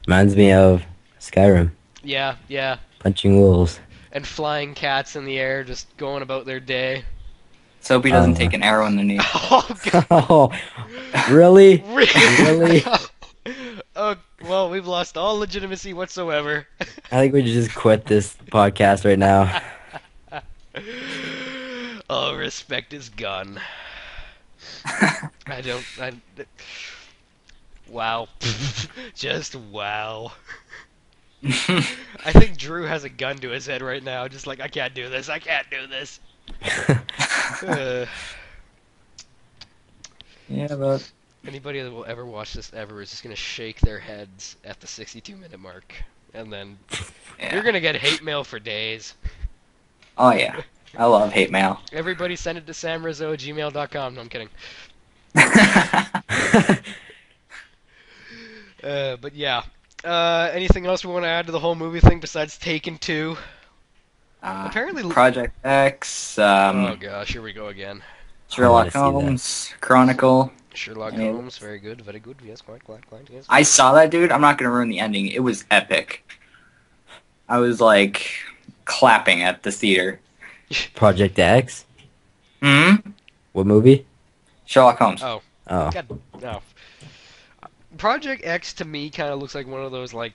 Reminds me of Skyrim. Yeah, yeah. Punching wolves. And flying cats in the air, just going about their day. So hope he doesn't take an arrow in the knee. Oh God! Oh, really? Really? Really? Oh well, we've lost all legitimacy whatsoever. I think we should just quit this podcast right now. All respect is gone. Wow. Just wow. I think Drew has a gun to his head right now, just like, I can't do this, I can't do this. Yeah, but Anybody that will ever watch this ever is just gonna shake their heads at the 62-minute mark. And then yeah. you're gonna get hate mail for days. Oh yeah, I love hate mail. Everybody send it to samrizzo@gmail.com. No, I'm kidding. But yeah. Anything else we want to add to the whole movie thing besides Taken 2? Apparently, Project X, oh gosh, here we go again. Sherlock I wanna see Holmes, Chronicle. Sherlock Any of Holmes, very good, very good. Yes, quite, yes. I saw that, dude. I'm not gonna ruin the ending. It was epic. I was like clapping at the theater. Project X? Hmm. What movie? Sherlock Holmes. Oh, Oh. God, no. Project X to me kind of looks like one of those like,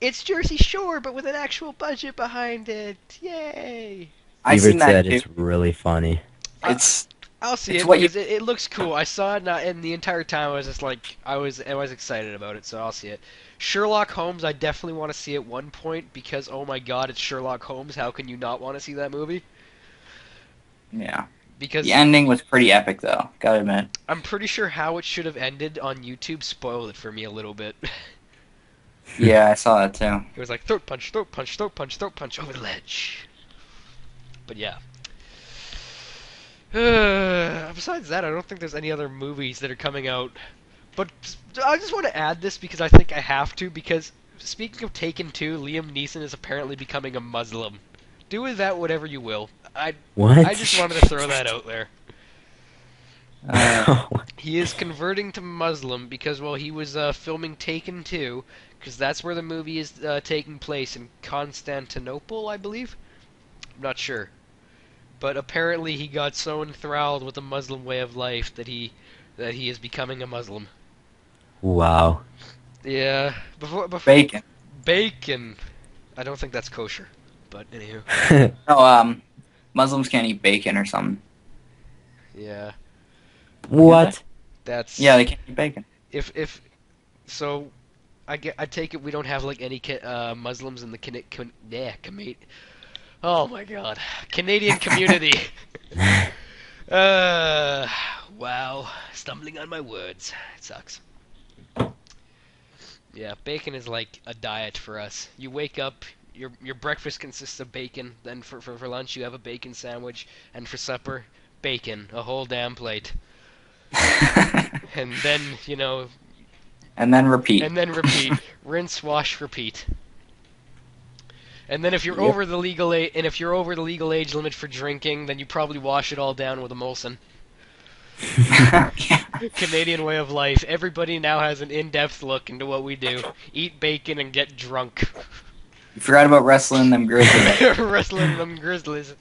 it's Jersey Shore but with an actual budget behind it. Yay! I Beaver seen that. said Dude. it's really funny. It's I'll see It's it what you- because it looks cool. I saw it, and the entire time I was just like, I was excited about it, so I'll see it. Sherlock Holmes, I definitely want to see at one point because oh my God, it's Sherlock Holmes. How can you not want to see that movie? yeah. Because The ending was pretty epic, though. Gotta admit. I'm pretty sure how it should have ended on YouTube spoiled it for me a little bit. Yeah, I saw that too. It was like throat punch, throat punch, throat punch, throat punch over the ledge. But yeah. Besides that, I don't think there's any other movies that are coming out. But I just want to add this because I think I have to, because speaking of Taken 2, Liam Neeson is apparently becoming a Muslim. Do with that whatever you will. What? I just wanted to throw that out there. He is converting to Muslim because, well, he was filming Taken 2, because that's where the movie is taking place, in Constantinople, I believe? I'm not sure. But apparently he got so enthralled with the Muslim way of life that he is becoming a Muslim. Wow. Yeah. Bacon. Bacon. I don't think that's kosher, but anywho. No, Muslims can't eat bacon or something. Yeah, Can they? What? Yeah, that's they can't eat bacon. if so. I take it we don't have like any Muslims in the oh my god, Canadian community. Uh, wow, stumbling on my words. It sucks. Yeah, bacon is like a diet for us. You wake up, your breakfast consists of bacon. Then for lunch you have a bacon sandwich, and for supper, bacon, a whole damn plate. And then And then repeat. and then repeat, rinse, wash, repeat. And then if you're Yep. over the legal age, and if you're over the legal age limit for drinking, then you probably wash it all down with a Molson. Yeah. Canadian way of life. Everybody now has an in-depth look into what we do. Eat bacon and get drunk. You forgot about wrestling them grizzlies. Wrestling them grizzlies.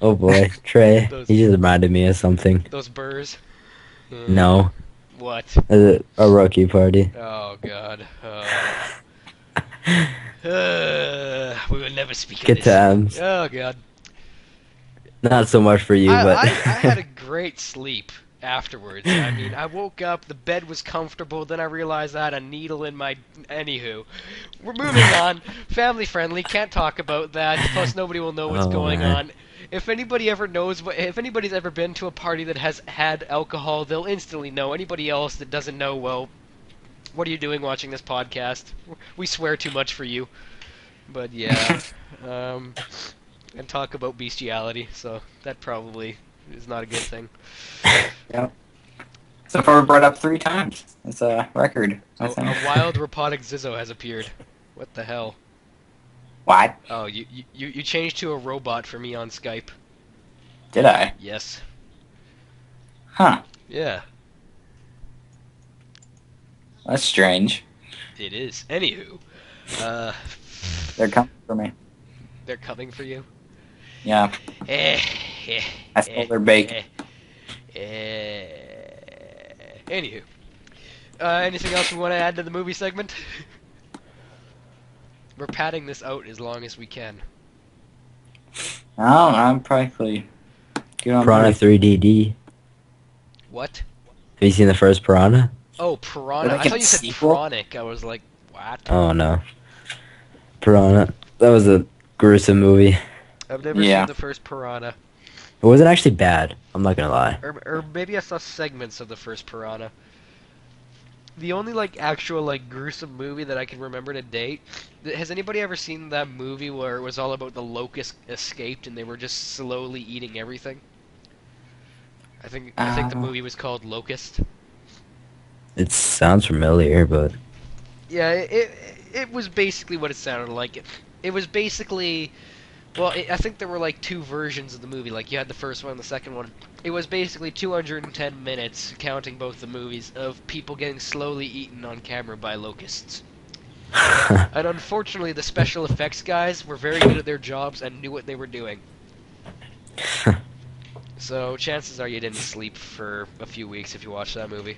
Oh boy, Trey. Those- He just reminded me of something. Those burrs. No, What? a rookie party. Oh god. We will never speak of Good this. times. Oh god. Not so much for you, but I had a great sleep afterwards. I mean, I woke up, the bed was comfortable, then I realized I had a needle in my... Anywho. We're moving on. Family friendly, can't talk about that, plus nobody will know what's Oh, going man. on. If anybody ever knows if anybody's ever been to a party that has had alcohol, they'll instantly know. Anybody else that doesn't know, well, what are you doing watching this podcast? We swear too much for you. But yeah, and talk about bestiality, so that probably is not a good thing. Yep. So far, we brought up 3 times. That's a record, I A think. wild robotic Zizzo has appeared. What the hell? What? Oh, you changed to a robot for me on Skype. Did I? Yes. Huh. Yeah, That's strange. it is. Anywho, They're coming for me. they're coming for you. Yeah. Eh, eh, I stole their bacon. Anywho, anything else we want to add to the movie segment? We're padding this out as long as we can. I don't know. I'm probably good on Piranha that. 3DD. What? Have you seen the first Piranha? Oh, Piranha. Like I a thought you said sequel? Pranic. I was like, what? Oh no. Piranha. That was a gruesome movie. I've never Yeah. seen the first Piranha. It wasn't actually bad. I'm not gonna lie. Or maybe I saw segments of the first Piranha. The only actual gruesome movie that I can remember to date. Has anybody ever seen that movie where it was all about the locust escaped and they were just slowly eating everything? I think the movie was called Locust. It sounds familiar, but Yeah, it was basically what it sounded like. It was basically, well, I think there were 2 versions of the movie. You had the first one and the second one. It was basically 210 minutes, counting both the movies, of people getting slowly eaten on camera by locusts. And unfortunately, the special effects guys were very good at their jobs and knew what they were doing. So chances are you didn't sleep for a few weeks if you watched that movie.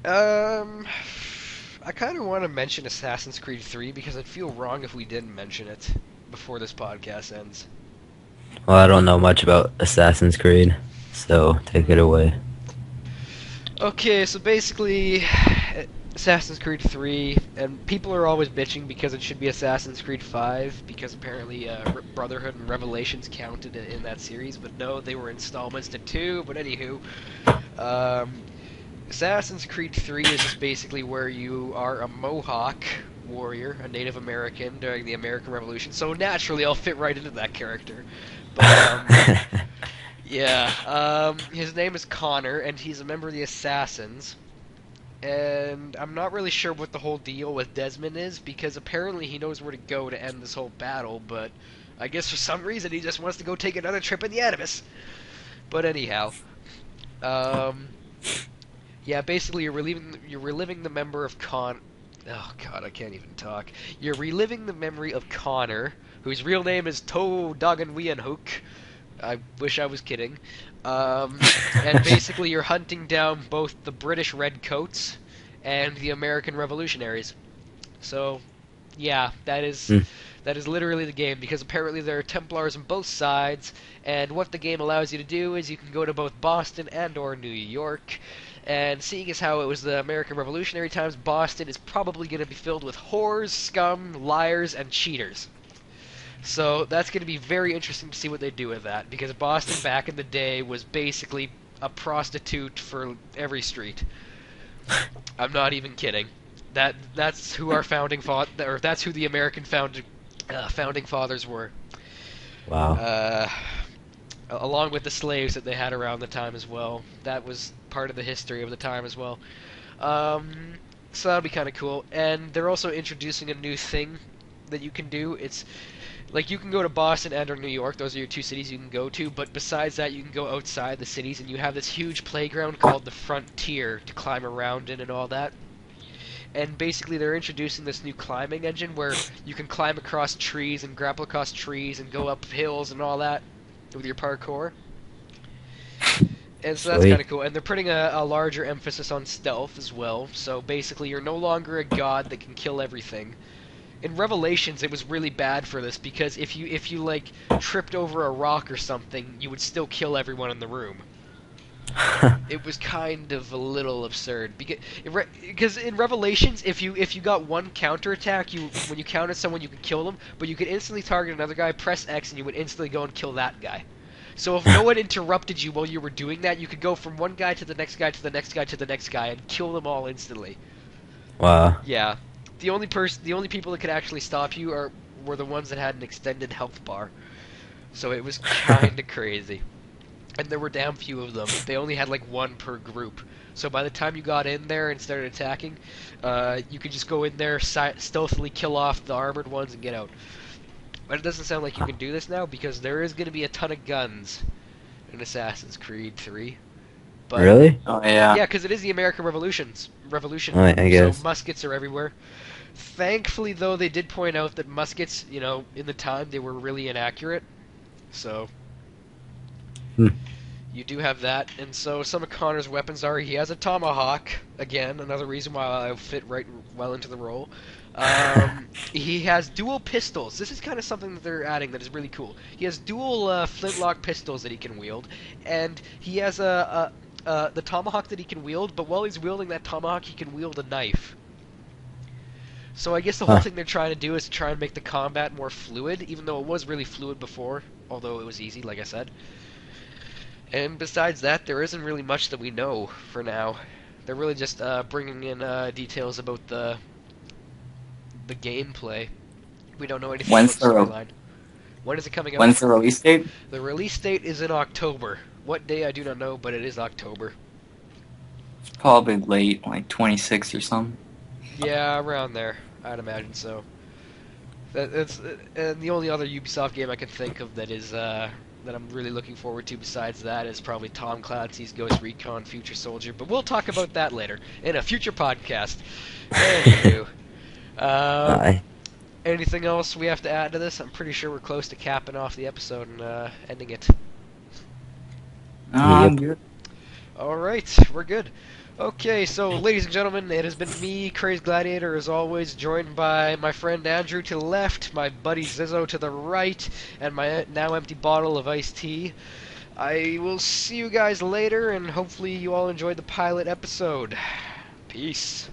I kind of want to mention Assassin's Creed 3 because I'd feel wrong if we didn't mention it before this podcast ends. well, I don't know much about Assassin's Creed, so take it away. Okay, so basically, Assassin's Creed 3, and people are always bitching because it should be Assassin's Creed 5, because apparently Brotherhood and Revelations counted in that series, but no, they were installments to 2, but anywho, Assassin's Creed 3 is just basically where you are a Mohawk warrior, a Native American during the American Revolution, so naturally I'll fit right into that character. But, yeah, his name is Connor, and he's a member of the Assassins. And I'm not really sure what the whole deal with Desmond is, because apparently he knows where to go to end this whole battle, but I guess for some reason he just wants to go take another trip in the Animus. But anyhow, yeah, basically you're reliving the member of Oh god, I can't even talk. You're reliving the memory of Connor, whose real name is To Doggan Wienhoek. I wish I was kidding. And basically you're hunting down both the British Redcoats and the American Revolutionaries. So, yeah, Hmm. that is literally the game because apparently there are Templars on both sides, and what the game allows you to do is you can go to both Boston and or New York. And seeing as how it was the American Revolutionary times, Boston is probably going to be filled with whores, scum, liars, and cheaters. So that's going to be very interesting to see what they do with that because Boston back in the day was basically a prostitute for every street. I'm not even kidding. That's who our or that's who the American founding fathers were. Wow. Uh, Along with the slaves that they had around the time as well. That was part of the history of the time as well. Um, so that'll be kind of cool. And they're also introducing a new thing that you can do. It's like you can go to Boston and or New York. Those are your two cities you can go to. But besides that, you can go outside the cities, and you have this huge playground called the Frontier to climb around in and all that. And basically, they're introducing this new climbing engine where you can climb across trees and grapple across trees and go up hills and all that with your parkour. And so that's kind Sweet. of cool. And they're putting a larger emphasis on stealth as well. So basically, you're no longer a god that can kill everything. In Revelations, it was really bad for this because if you like tripped over a rock or something, you would still kill everyone in the room. It was kind of a little absurd because in Revelations, if you got one counterattack, you when you countered someone, you could kill them, but you could instantly target another guy, press X, and you would instantly go and kill that guy. So if no one interrupted you while you were doing that, you could go from one guy to the next guy to the next guy to the next guy and kill them all instantly. Wow. Yeah, the only people that could actually stop you were the ones that had an extended health bar. So it was kind of crazy. And there were damn few of them. They only had like one per group. So by the time you got in there and started attacking, you could just go in there, stealthily kill off the armored ones and get out. But it doesn't sound like you can do this now because there is going to be a ton of guns in Assassin's Creed 3. But Really? Oh yeah. yeah, because it is the American Revolution, Oh, I so guess. muskets are everywhere. Thankfully, though, they did point out that muskets, in the time they were really inaccurate. So Hmm. you do have that, and so some of Connor's weapons are he has a tomahawk. Again, another reason why I fit right well into the role. He has dual pistols. This is kind of something that they're adding that is really cool. He has dual flintlock pistols that he can wield, and he has the tomahawk that he can wield. But while he's wielding that tomahawk, he can wield a knife. So I guess the whole Huh. thing they're trying to do is to try and make the combat more fluid, even though it was really fluid before, although it was easy, like I said. And besides that, there isn't really much that we know for now. They're really just bringing in details about the gameplay. We don't know anything about When's the storyline. When is it coming out? when's the release date? The release date is in October. What day I do not know, but it is October. It's probably late, like 26 or something. Yeah, around there. I'd imagine so. That's and the only other Ubisoft game I can think of that is that I'm really looking forward to besides that is probably Tom Clancy's Ghost Recon Future Soldier, but we'll talk about that later in a future podcast. Anywho, um, I. anything else we have to add to this? I'm pretty sure we're close to capping off the episode and ending it. No, I'm Yep. good. Alright, we're good. Okay, so ladies and gentlemen, it has been me, Crazed Gladiator, as always, joined by my friend Andrew to the left, my buddy Zizzo to the right, and my now empty bottle of iced tea. I will see you guys later, and hopefully you all enjoyed the pilot episode. Peace.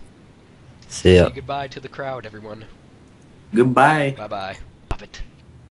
See ya. Say goodbye to the crowd, everyone. Goodbye. Bye-bye. Stop it.